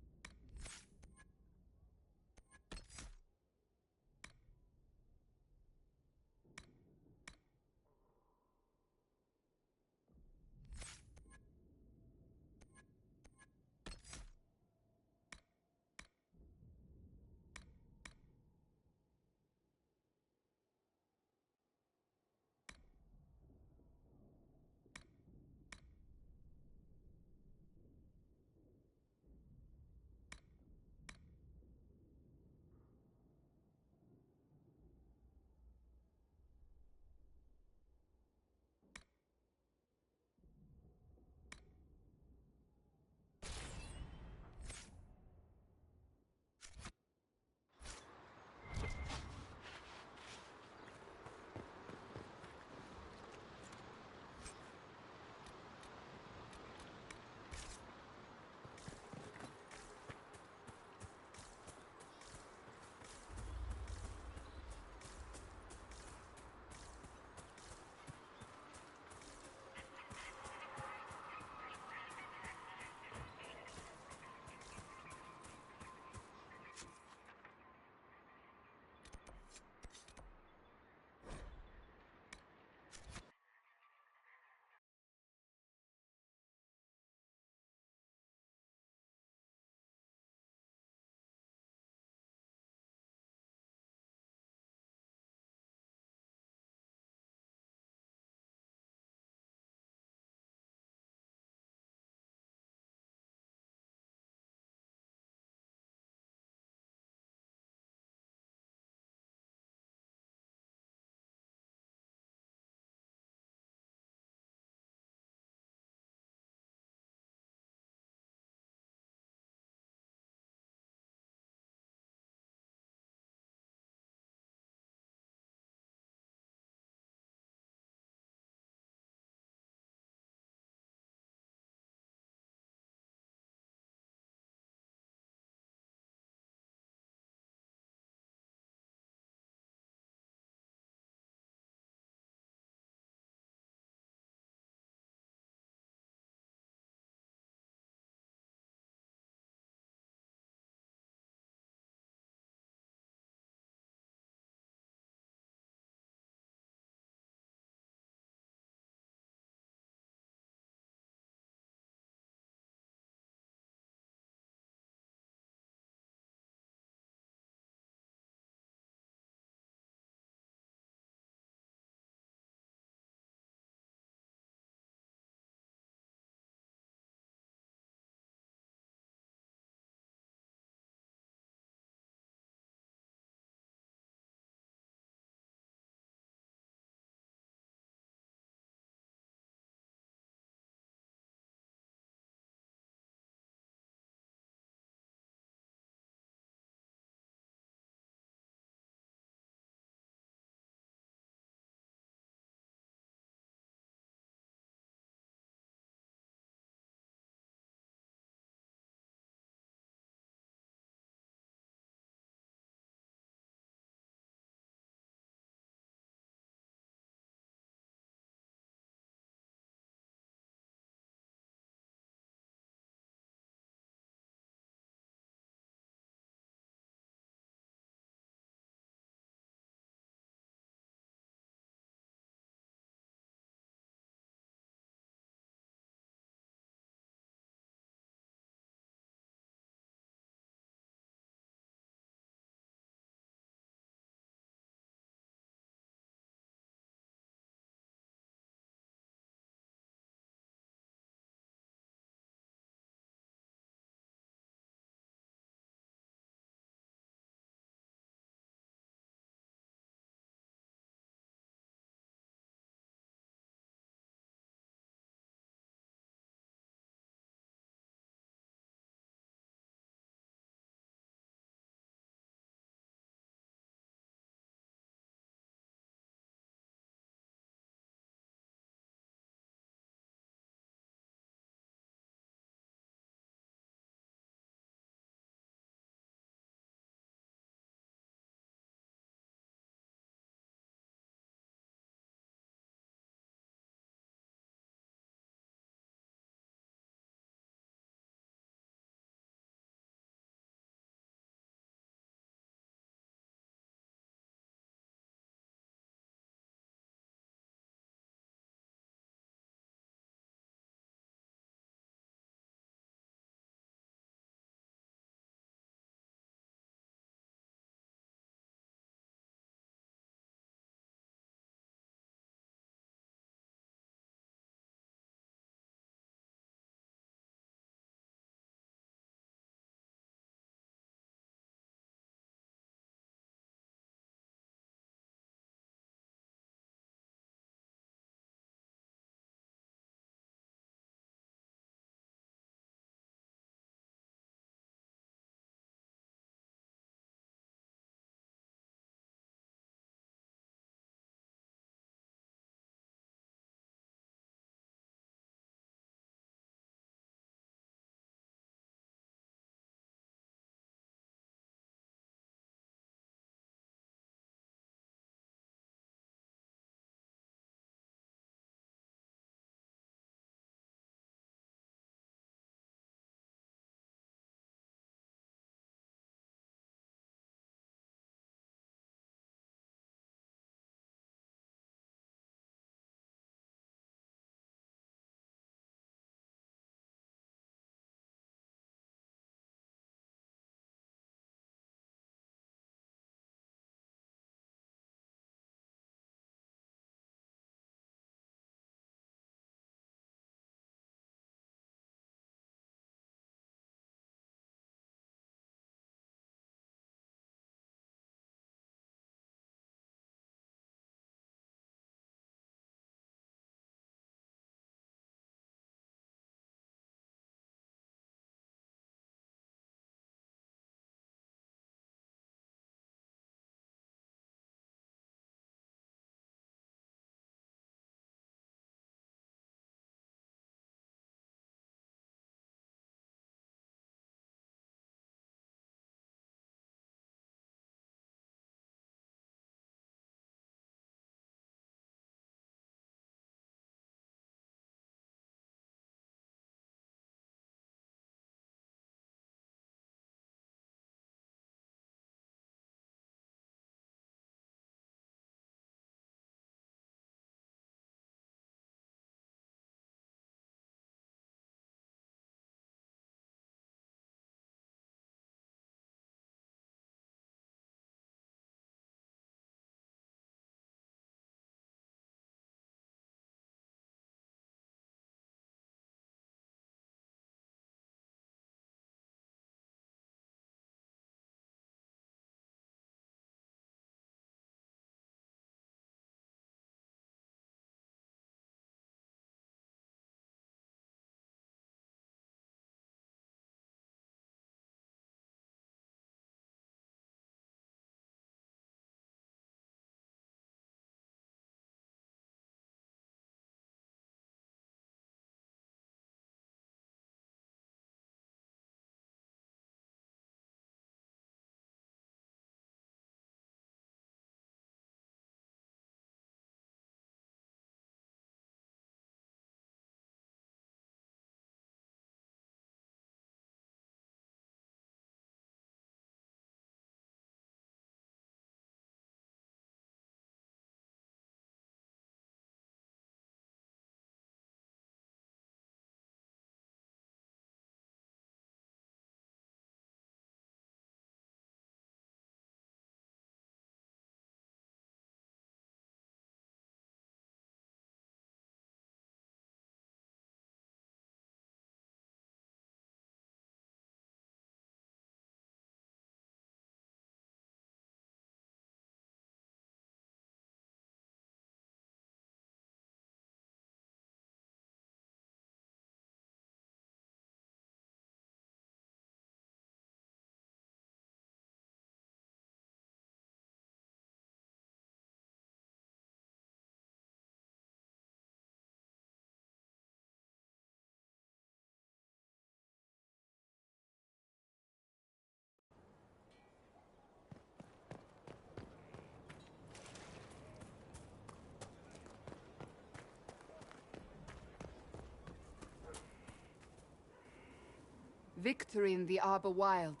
Victory in the Arbor Wilds.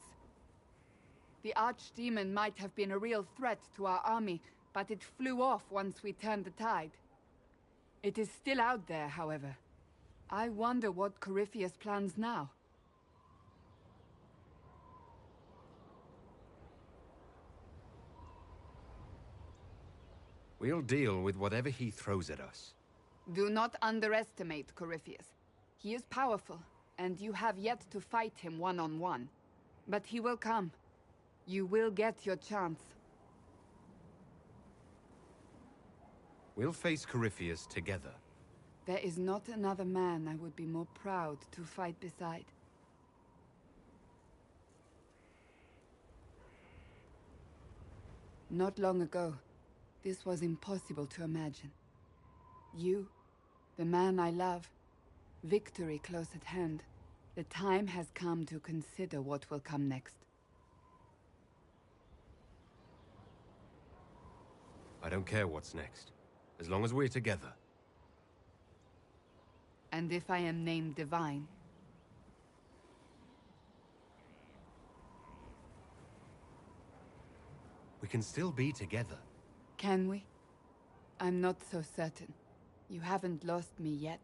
The Archdemon might have been a real threat to our army, but it flew off once we turned the tide. It is still out there, however. I wonder what Corypheus plans now. We'll deal with whatever he throws at us. Do not underestimate Corypheus. He is powerful, and you have yet to fight him one-on-one. But he will come. You will get your chance. We'll face Corypheus together. There is not another man I would be more proud to fight beside. Not long ago, this was impossible to imagine. You, the man I love, victory close at hand. The time has come to consider what will come next. I don't care what's next, as long as we're together. And if I am named Divine? We can still be together. Can we? I'm not so certain. You haven't lost me yet.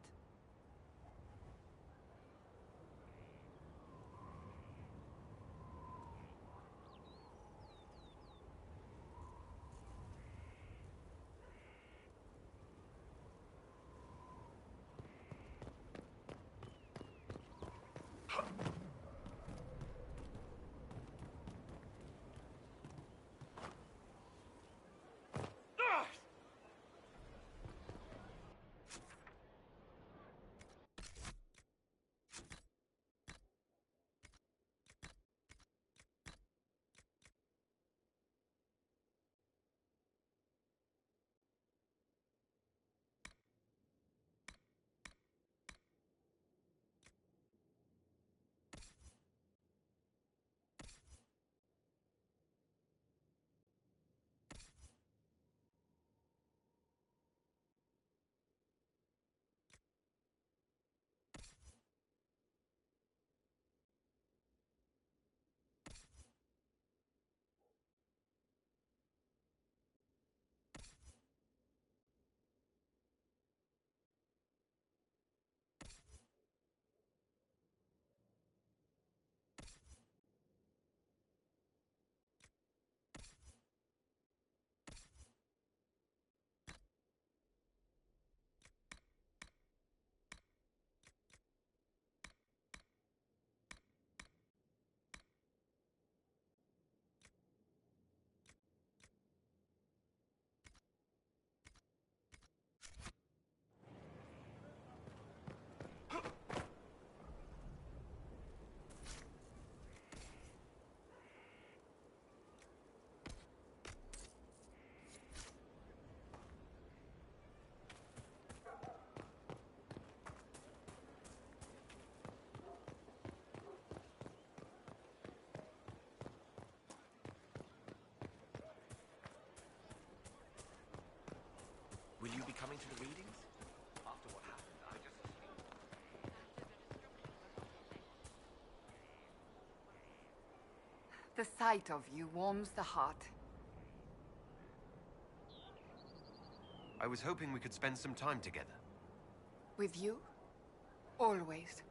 Will you be coming to the readings? After what happened, I just... The sight of you warms the heart. I was hoping we could spend some time together. With you? Always.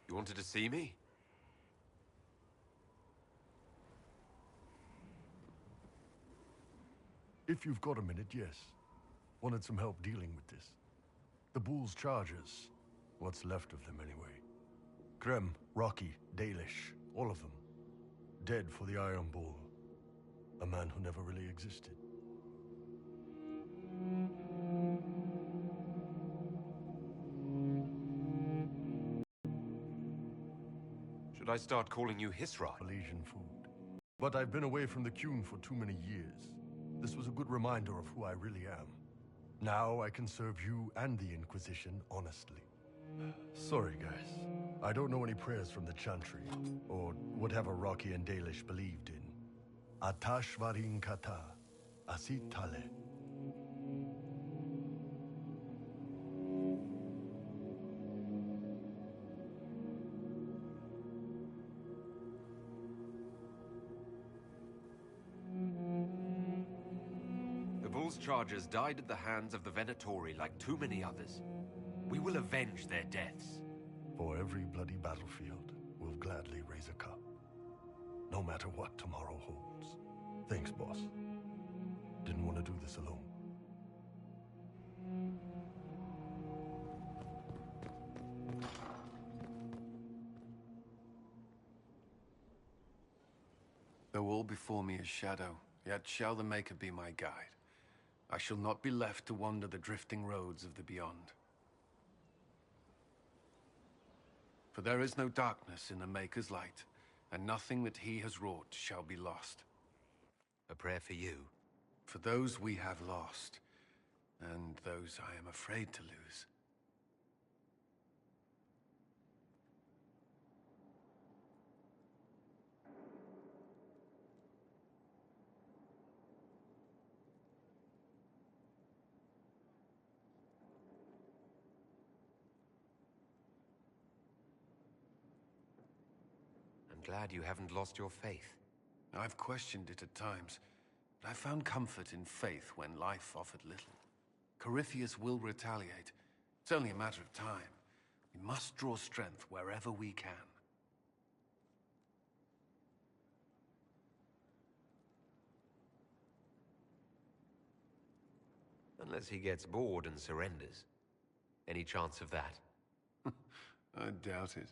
You wanted to see me? If you've got a minute, yes. Wanted some help dealing with this. The Bull's charges. What's left of them, anyway. Krem, Rocky, Dalish, all of them. Dead for the Iron Bull. A man who never really existed. Should I start calling you Hisra? Elysian food. But I've been away from the Qun for too many years. This was a good reminder of who I really am. Now I can serve you and the Inquisition honestly. Sorry, guys. I don't know any prayers from the Chantry, or whatever Rocky and Dalish believed in. Atash varin kata, asit tale. The Bull's chargers died at the hands of the Venatori like too many others. We will avenge their deaths. For every bloody battlefield, we'll gladly raise a cup. No matter what tomorrow holds. Thanks, boss. Didn't want to do this alone. Though all before me is shadow, yet shall the Maker be my guide. I shall not be left to wander the drifting roads of the beyond. For there is no darkness in the Maker's light, and nothing that he has wrought shall be lost. A prayer for you? For those we have lost, and those I am afraid to lose. Glad you haven't lost your faith. I've questioned it at times, but I found comfort in faith when life offered little. Corypheus will retaliate. It's only a matter of time. We must draw strength wherever we can. Unless he gets bored and surrenders. Any chance of that? I doubt it.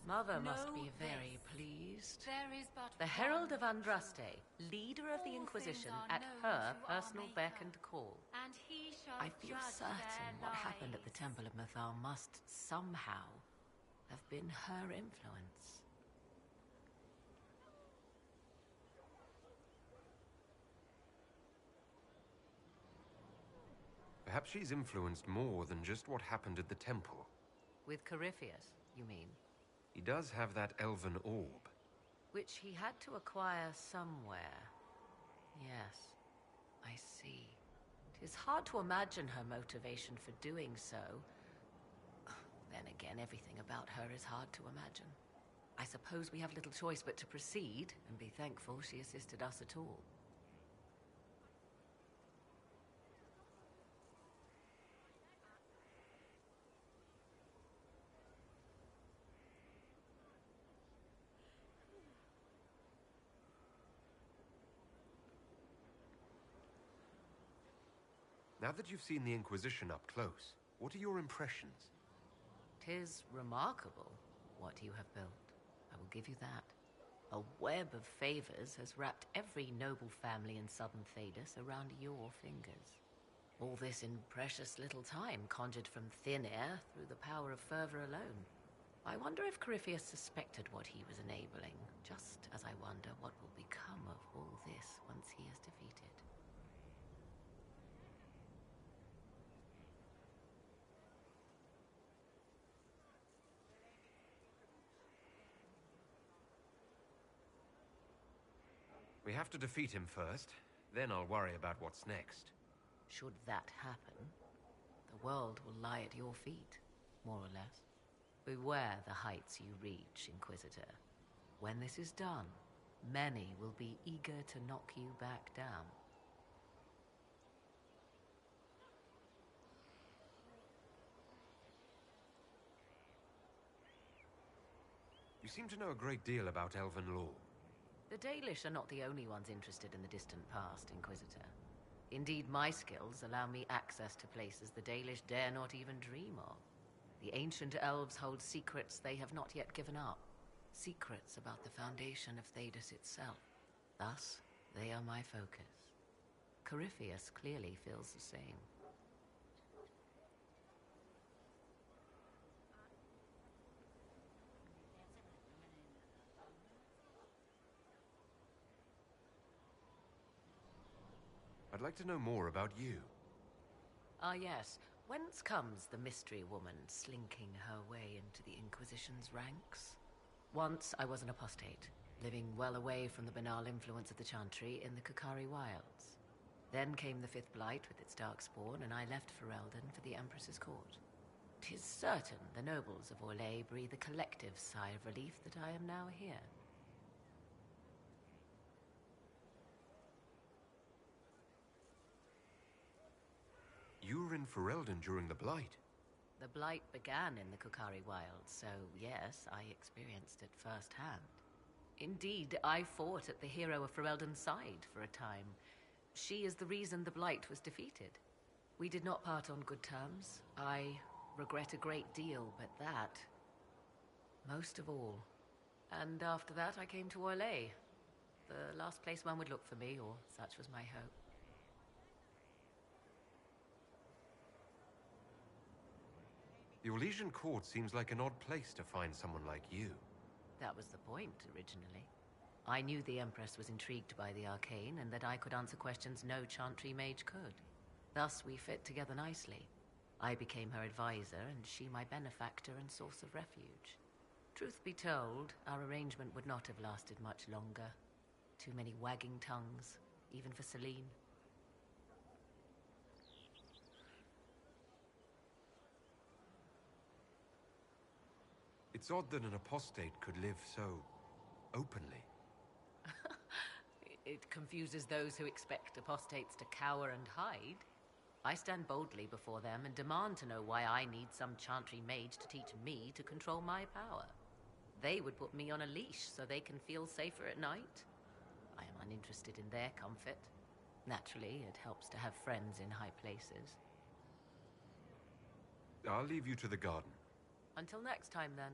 Mother must be very pleased. The Herald of Andraste, leader of the Inquisition, at her personal beck and call. I feel certain what happened at the Temple of Mythal must somehow have been her influence. Perhaps she's influenced more than just what happened at the temple. With Corypheus, you mean? He does have that elven orb. Which he had to acquire somewhere. Yes, I see. 'Tis hard to imagine her motivation for doing so. Then again, everything about her is hard to imagine. I suppose we have little choice but to proceed, and be thankful she assisted us at all. Now that you've seen the Inquisition up close, what are your impressions? 'Tis remarkable what you have built. I will give you that. A web of favors has wrapped every noble family in southern Thedas around your fingers. All this in precious little time, conjured from thin air through the power of fervor alone. I wonder if Corypheus suspected what he was enabling, just as I wonder what will become of all this once he is defeated. We have to defeat him first, then I'll worry about what's next. Should that happen, the world will lie at your feet, more or less. Beware the heights you reach, Inquisitor. When this is done, many will be eager to knock you back down. You seem to know a great deal about Elven law. The Dalish are not the only ones interested in the distant past, Inquisitor. Indeed, my skills allow me access to places the Dalish dare not even dream of. The ancient elves hold secrets they have not yet given up. Secrets about the foundation of Thedas itself. Thus, they are my focus. Corypheus clearly feels the same. I'd like to know more about you. Ah yes, whence comes the mystery woman slinking her way into the Inquisition's ranks? Once I was an apostate, living well away from the banal influence of the Chantry in the Kukari wilds. Then came the Fifth Blight with its darkspawn, and I left Ferelden for the Empress's court. 'Tis certain the nobles of Orlais breathe a collective sigh of relief that I am now here. You were in Ferelden during the Blight. The Blight began in the Kukari wilds, so yes, I experienced it firsthand. Indeed, I fought at the hero of Ferelden's side for a time. She is the reason the Blight was defeated. We did not part on good terms. I regret a great deal, but that, most of all. And after that, I came to Orlais. The last place one would look for me, or such was my hope. The Orlesian court seems like an odd place to find someone like you. That was the point, originally. I knew the Empress was intrigued by the arcane, and that I could answer questions no Chantry mage could. Thus, we fit together nicely. I became her advisor, and she my benefactor and source of refuge. Truth be told, our arrangement would not have lasted much longer. Too many wagging tongues, even for Celine. It's odd that an apostate could live so openly. It confuses those who expect apostates to cower and hide. I stand boldly before them and demand to know why I need some Chantry mage to teach me to control my power. They would put me on a leash so they can feel safer at night. I am uninterested in their comfort. Naturally, it helps to have friends in high places. I'll leave you to the garden. Until next time, then.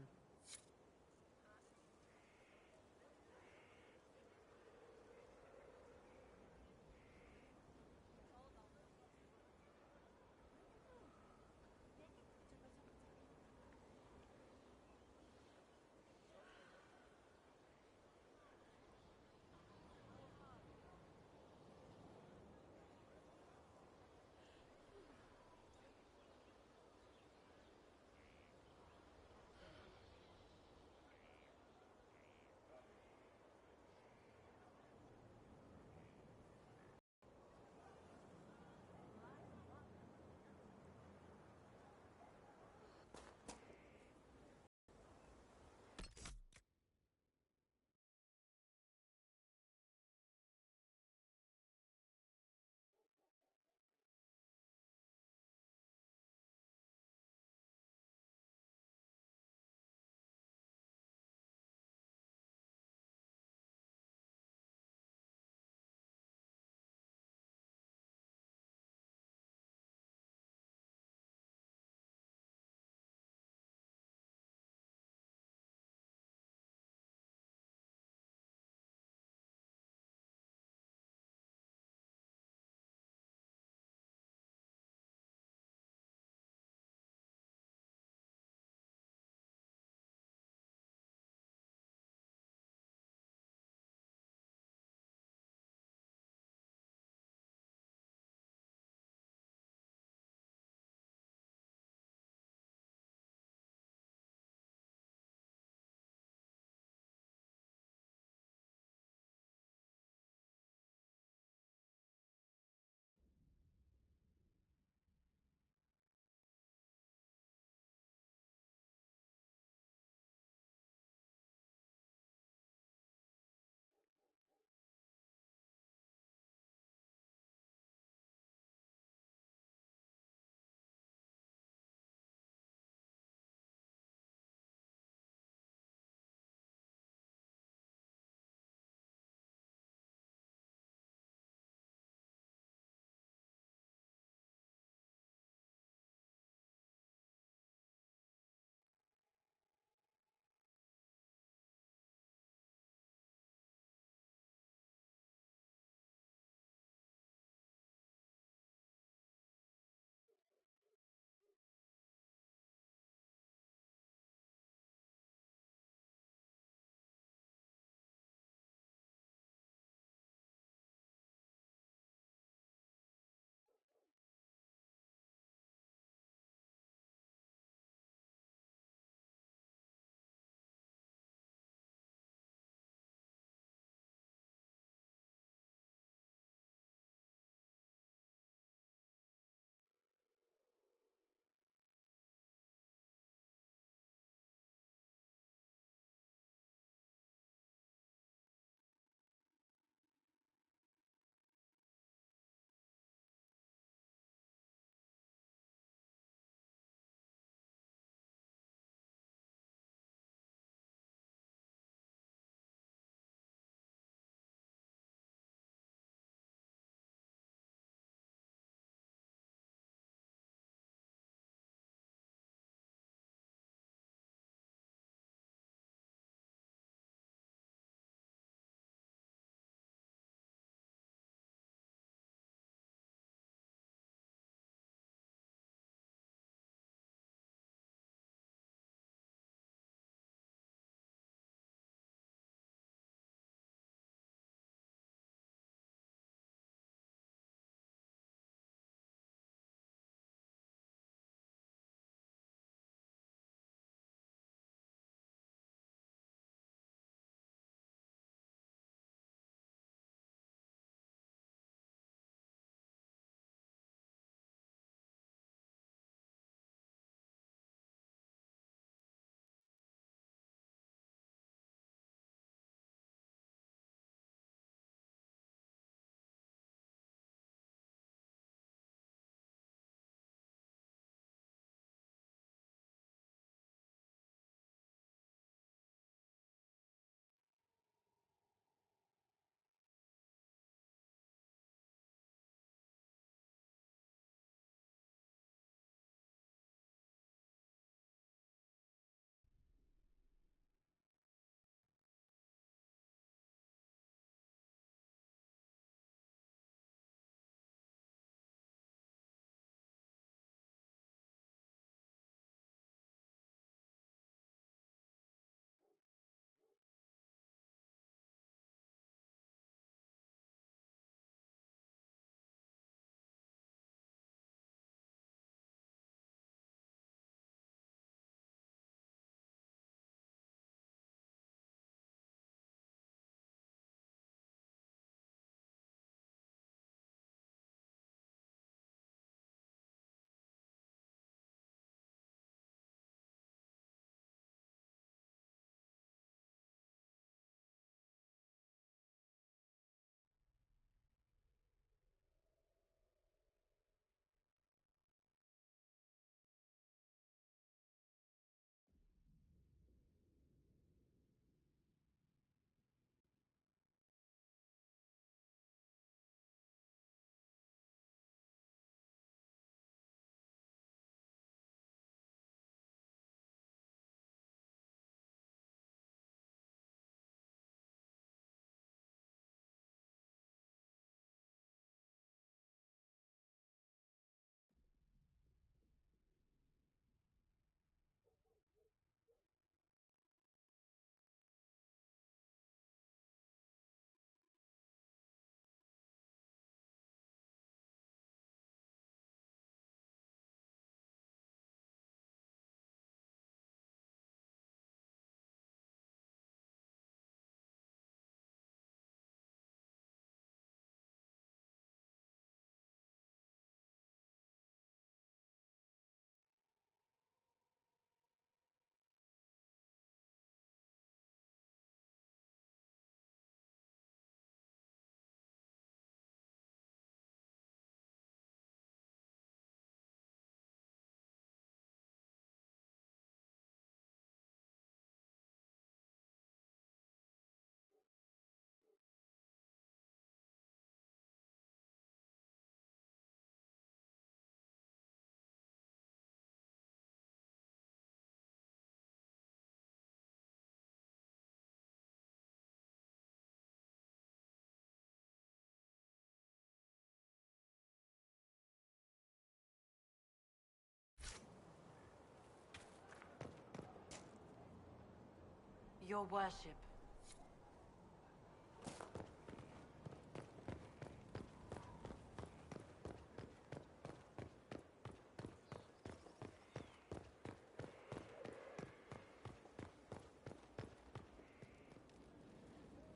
Your worship.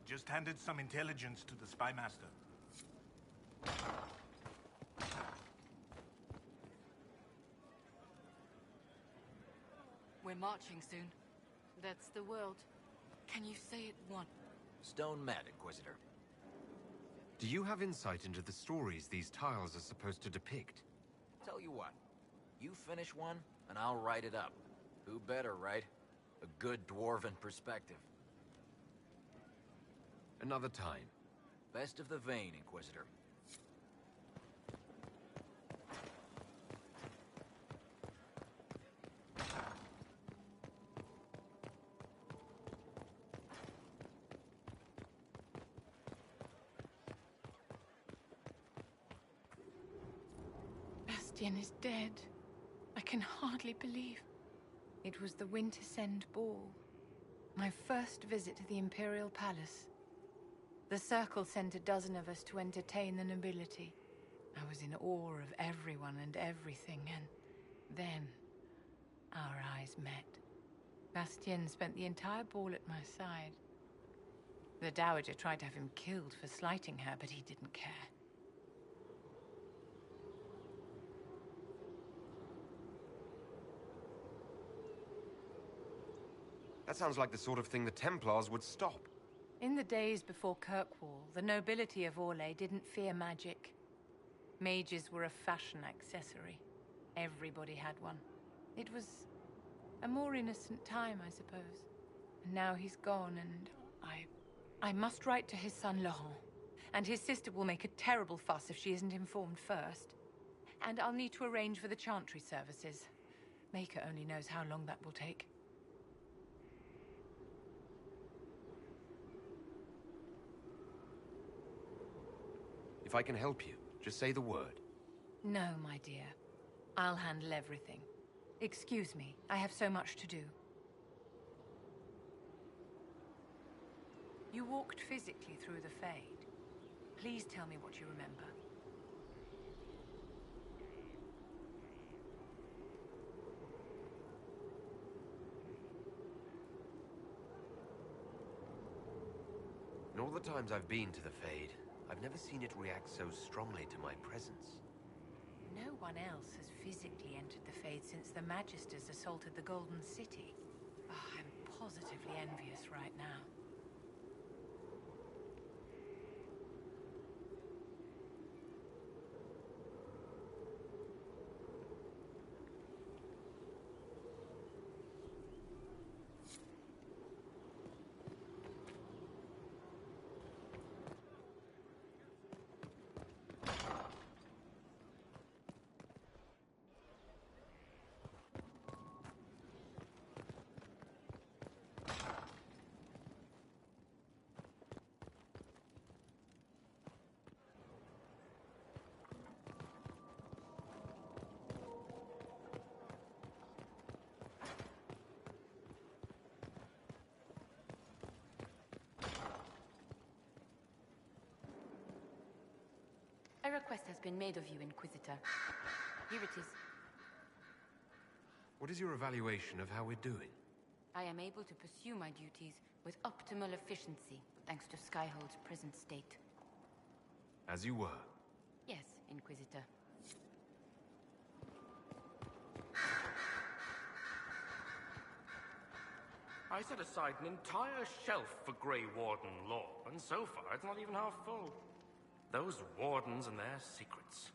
Just handed some intelligence to the spy master. We're marching soon. That's the world. Can you say it once? Stone mad, Inquisitor. Do you have insight into the stories these tiles are supposed to depict? Tell you what, you finish one, and I'll write it up. Who better, right? A good dwarven perspective. Another time. Best of the vein, Inquisitor. Bastian is dead. I can hardly believe. It was the Wintersend Ball. My first visit to the Imperial Palace. The Circle sent a dozen of us to entertain the nobility. I was in awe of everyone and everything, and then our eyes met. Bastien spent the entire ball at my side. The Dowager tried to have him killed for slighting her, but he didn't care. That sounds like the sort of thing the Templars would stop. In the days before Kirkwall, the nobility of Orlais didn't fear magic. Mages were a fashion accessory. Everybody had one. It was a more innocent time, I suppose. And now he's gone, and I must write to his son Laurent. And his sister will make a terrible fuss if she isn't informed first. And I'll need to arrange for the chantry services. Maker only knows how long that will take. If I can help you, just say the word. No, my dear. I'll handle everything. Excuse me, I have so much to do. You walked physically through the Fade. Please tell me what you remember. In all the times I've been to the Fade, I've never seen it react so strongly to my presence. No one else has physically entered the Fade since the Magisters assaulted the Golden City. Oh, I'm positively envious right now. A request has been made of you, Inquisitor. Here it is. What is your evaluation of how we're doing? I am able to pursue my duties with optimal efficiency, thanks to Skyhold's present state. As you were. Yes, Inquisitor. I set aside an entire shelf for Grey Warden lore, and so far it's not even half full. Those wardens and their secrets.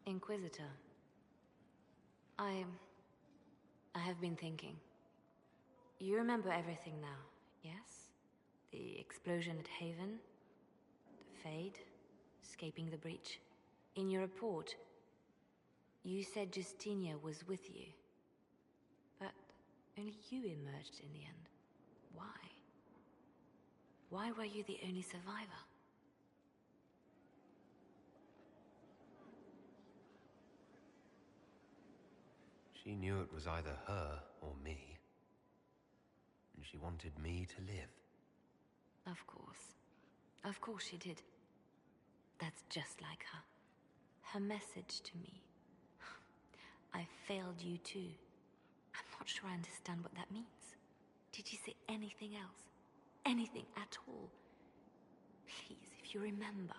Inquisitor, I have been thinking. You remember everything now, yes? The explosion at Haven, the Fade, escaping the breach. In your report, you said Justinia was with you. But Only you emerged in the end. Why? Why were you the only survivor? She knew it was either her or me. And she wanted me to live. Of course. Of course she did. That's just like her. Her message to me. I failed you too. I'm not sure I understand what that means. Did she say anything else? Anything at all? Please, if you remember.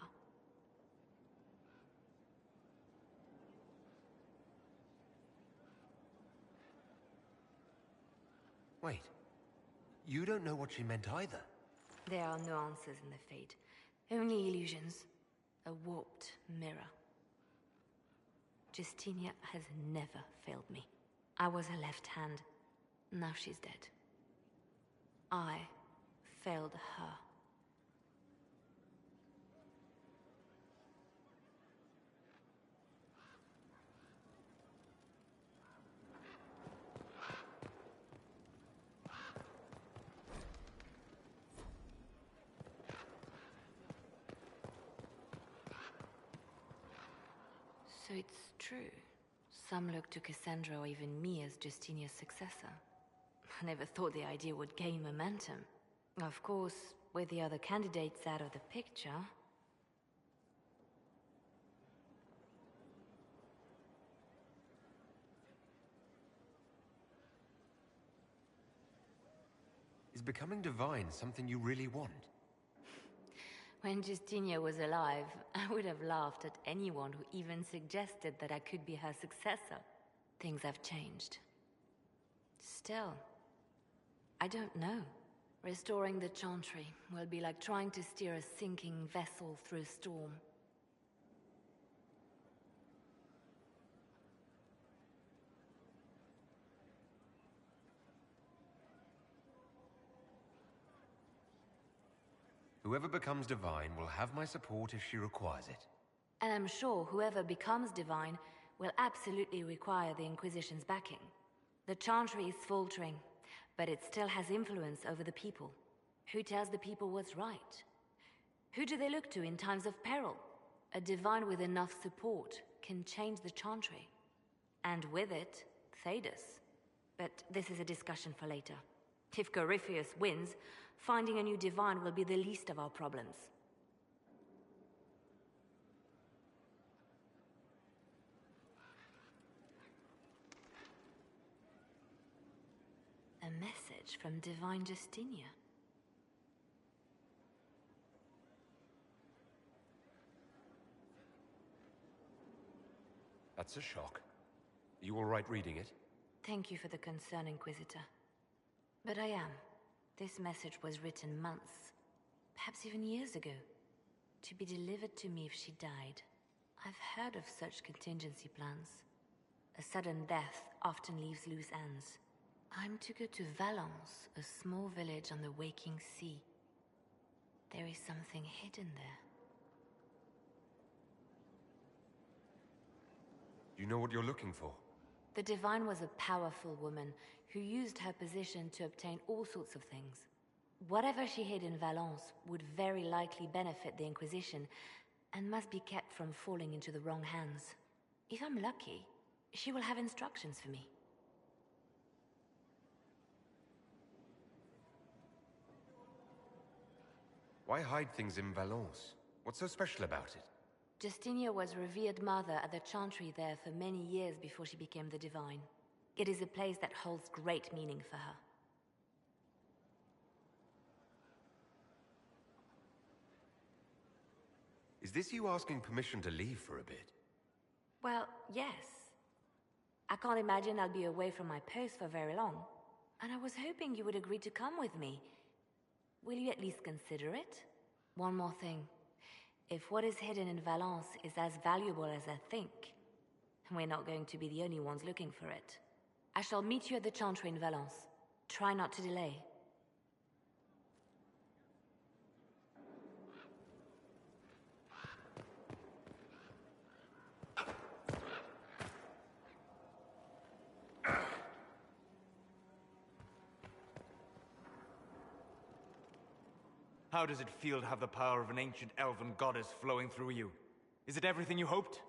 Wait. You don't know what she meant either. There are no answers in the Fate. Only illusions. A warped mirror. Justinia has never failed me. I was her left hand. Now she's dead. I failed her. So it's true. Some look to Cassandra or even me as Justinia's successor. I never thought the idea would gain momentum. Of course, with the other candidates out of the picture... Is becoming divine something you really want? When Justinia was alive, I would have laughed at anyone who even suggested that I could be her successor. Things have changed. Still, I don't know. Restoring the Chantry will be like trying to steer a sinking vessel through a storm. Whoever becomes divine will have my support if she requires it. And I'm sure whoever becomes divine will absolutely require the Inquisition's backing. The Chantry is faltering, but it still has influence over the people. Who tells the people what's right? Who do they look to in times of peril? A divine with enough support can change the Chantry. And with it, Thedas. But this is a discussion for later. If Corypheus wins, finding a new divine will be the least of our problems. A message from Divine Justinia. That's a shock. You all right reading it? Thank you for the concern, Inquisitor. But I am. This message was written months, perhaps even years ago, to be delivered to me if she died. I've heard of such contingency plans. A sudden death often leaves loose ends. I'm to go to Valence, a small village on the waking sea. There is something hidden there. You know what you're looking for? The Divine was a powerful woman who used her position to obtain all sorts of things. Whatever she hid in Valence would very likely benefit the Inquisition and must be kept from falling into the wrong hands. If I'm lucky, she will have instructions for me. Why hide things in Valence? What's so special about it? Justinia was revered mother at the Chantry there for many years before she became the Divine. It is a place that holds great meaning for her. Is this you asking permission to leave for a bit? Well, yes. I can't imagine I'll be away from my post for very long. And I was hoping you would agree to come with me. Will you at least consider it? One more thing. If what is hidden in Valence is as valuable as I think, we're not going to be the only ones looking for it. I shall meet you at the Chantry in Valence. Try not to delay. How does it feel to have the power of an ancient elven goddess flowing through you? Is it everything you hoped?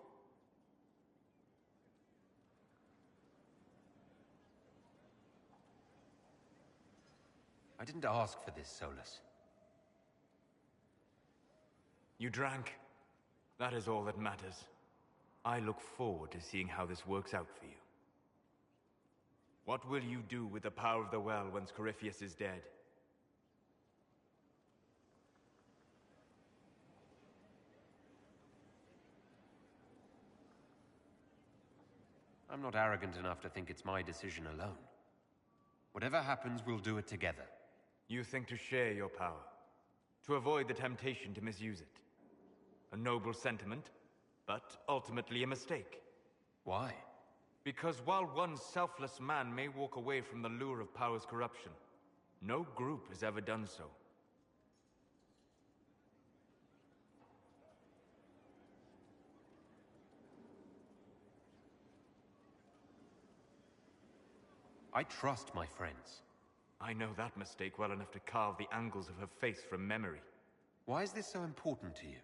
I didn't ask for this, Solus. You drank. That is all that matters. I look forward to seeing how this works out for you. What will you do with the power of the well once Corypheus is dead? I'm not arrogant enough to think it's my decision alone. Whatever happens, we'll do it together. You think to share your power, to avoid the temptation to misuse it. A noble sentiment, but ultimately a mistake. Why? Because while one selfless man may walk away from the lure of power's corruption, no group has ever done so. I trust my friends. I know that mistake well enough to carve the angles of her face from memory. Why is this so important to you?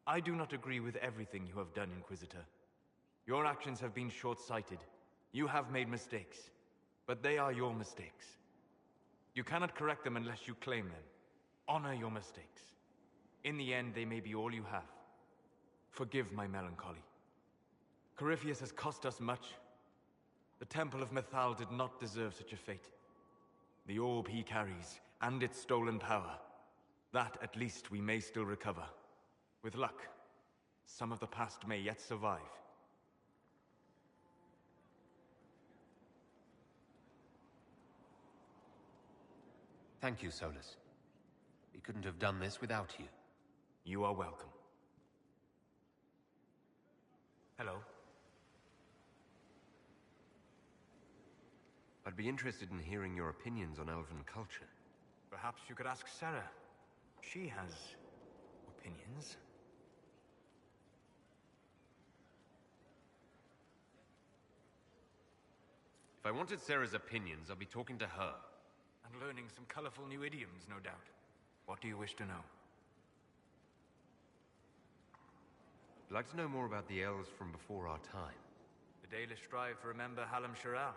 I do not agree with everything you have done, Inquisitor. Your actions have been short-sighted. You have made mistakes. But they are your mistakes. You cannot correct them unless you claim them. Honor your mistakes. In the end, they may be all you have. Forgive my melancholy. Corypheus has cost us much. The Temple of Mythal did not deserve such a fate. The orb he carries, and its stolen power, that at least we may still recover. With luck, some of the past may yet survive. Thank you, Solus. We couldn't have done this without you. You are welcome. Hello. I'd be interested in hearing your opinions on elven culture. Perhaps you could ask Sarah. She has opinions. If I wanted Sarah's opinions, I'd be talking to her. And learning some colorful new idioms, no doubt. What do you wish to know? I'd like to know more about the elves from before our time. The Dalish strive to remember Hallam Shiral.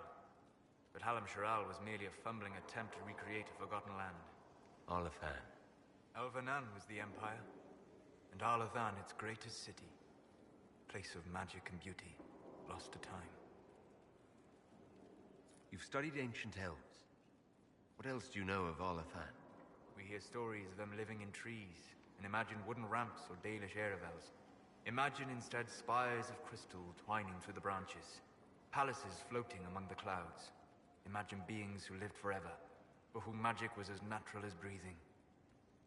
But Hallam Shiral was merely a fumbling attempt to recreate a forgotten land. Arlathan. Elvanan was the Empire, and Arlathan its greatest city. Place of magic and beauty, lost to time. You've studied ancient elves. What else do you know of Arlathan? We hear stories of them living in trees, and imagine wooden ramps or Dalish Erebels. Imagine instead spires of crystal twining through the branches, palaces floating among the clouds. Imagine beings who lived forever, for whom magic was as natural as breathing.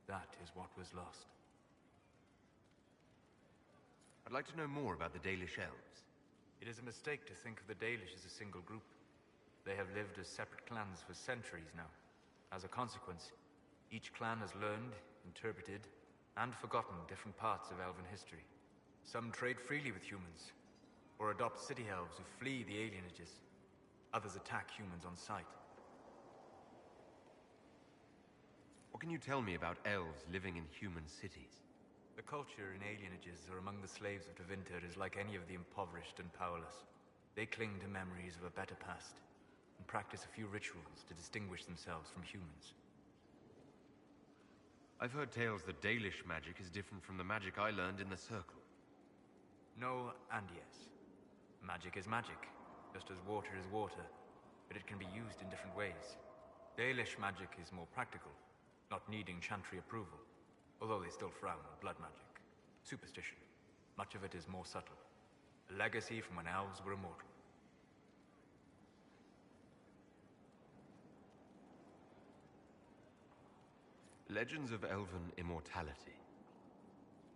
That is what was lost. I'd like to know more about the Dalish elves. It is a mistake to think of the Dalish as a single group. They have lived as separate clans for centuries now. As a consequence, each clan has learned, interpreted, and forgotten different parts of elven history. Some trade freely with humans, or adopt city elves who flee the alienages. Others attack humans on sight. What can you tell me about elves living in human cities? The culture in alienages or among the slaves of Tevinter is like any of the impoverished and powerless. They cling to memories of a better past, and practice a few rituals to distinguish themselves from humans. I've heard tales that Dalish magic is different from the magic I learned in the Circle. No and yes. Magic is magic, just as water is water, but it can be used in different ways. Dalish magic is more practical, not needing chantry approval, although they still frown on blood magic. Superstition. Much of it is more subtle. A legacy from when elves were immortal. Legends of elven immortality.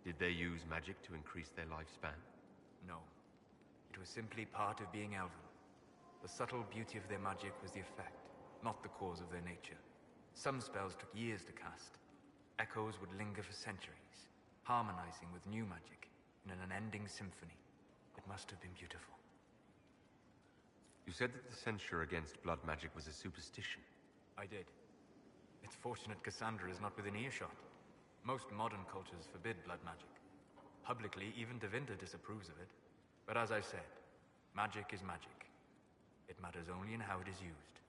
Did they use magic to increase their lifespan? No. It was simply part of being elven. The subtle beauty of their magic was the effect, not the cause of their nature. Some spells took years to cast. Echoes would linger for centuries, harmonizing with new magic in an unending symphony. It must have been beautiful. You said that the censure against blood magic was a superstition. I did. It's fortunate Cassandra is not within earshot. Most modern cultures forbid blood magic. Publicly, even Devinter disapproves of it. But as I said, magic is magic. It matters only in how it is used.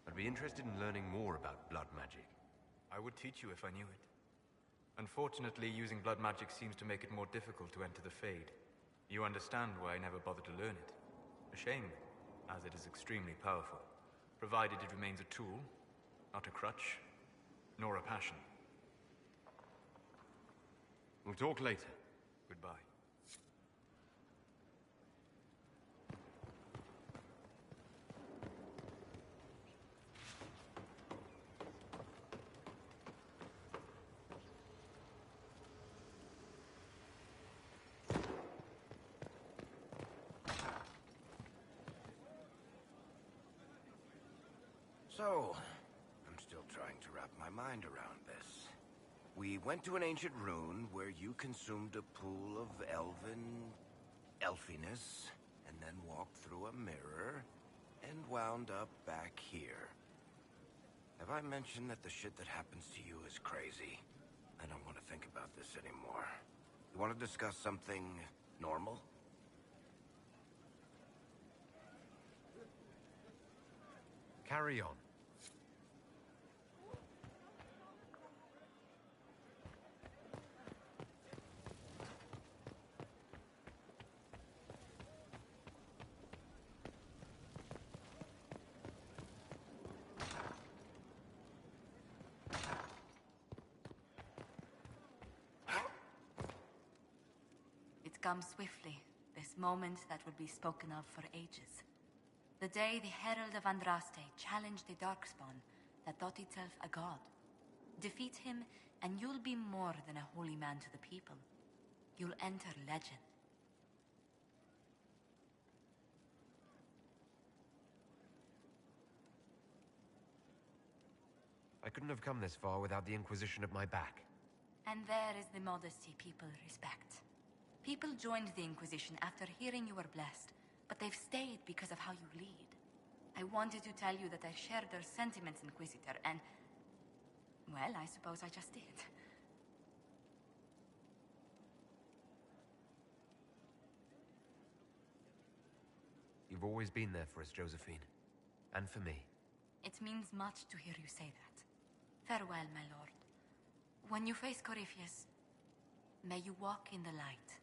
I'd be interested in learning more about blood magic. I would teach you if I knew it. Unfortunately, using blood magic seems to make it more difficult to enter the Fade. You understand why I never bothered to learn it. A shame, as it is extremely powerful, provided it remains a tool, not a crutch, nor a passion. We'll talk later. Goodbye. So, I'm still trying to wrap my mind around this. We went to an ancient rune where you consumed a pool of elfiness, and then walked through a mirror, and wound up back here. Have I mentioned that the shit that happens to you is crazy? I don't want to think about this anymore. You want to discuss something normal? Carry on. It comes swiftly, this moment that will be spoken of for ages. The day the Herald of Andraste challenged the Darkspawn that thought itself a god. Defeat him, and you'll be more than a holy man to the people. You'll enter legend. I couldn't have come this far without the Inquisition at my back. And there is the modesty people respect. People joined the Inquisition after hearing you were blessed, but they've stayed because of how you lead. I wanted to tell you that I shared their sentiments, Inquisitor, and... well, I suppose I just did. You've always been there for us, Josephine. And for me. It means much to hear you say that. Farewell, my lord. When you face Corypheus, may you walk in the light.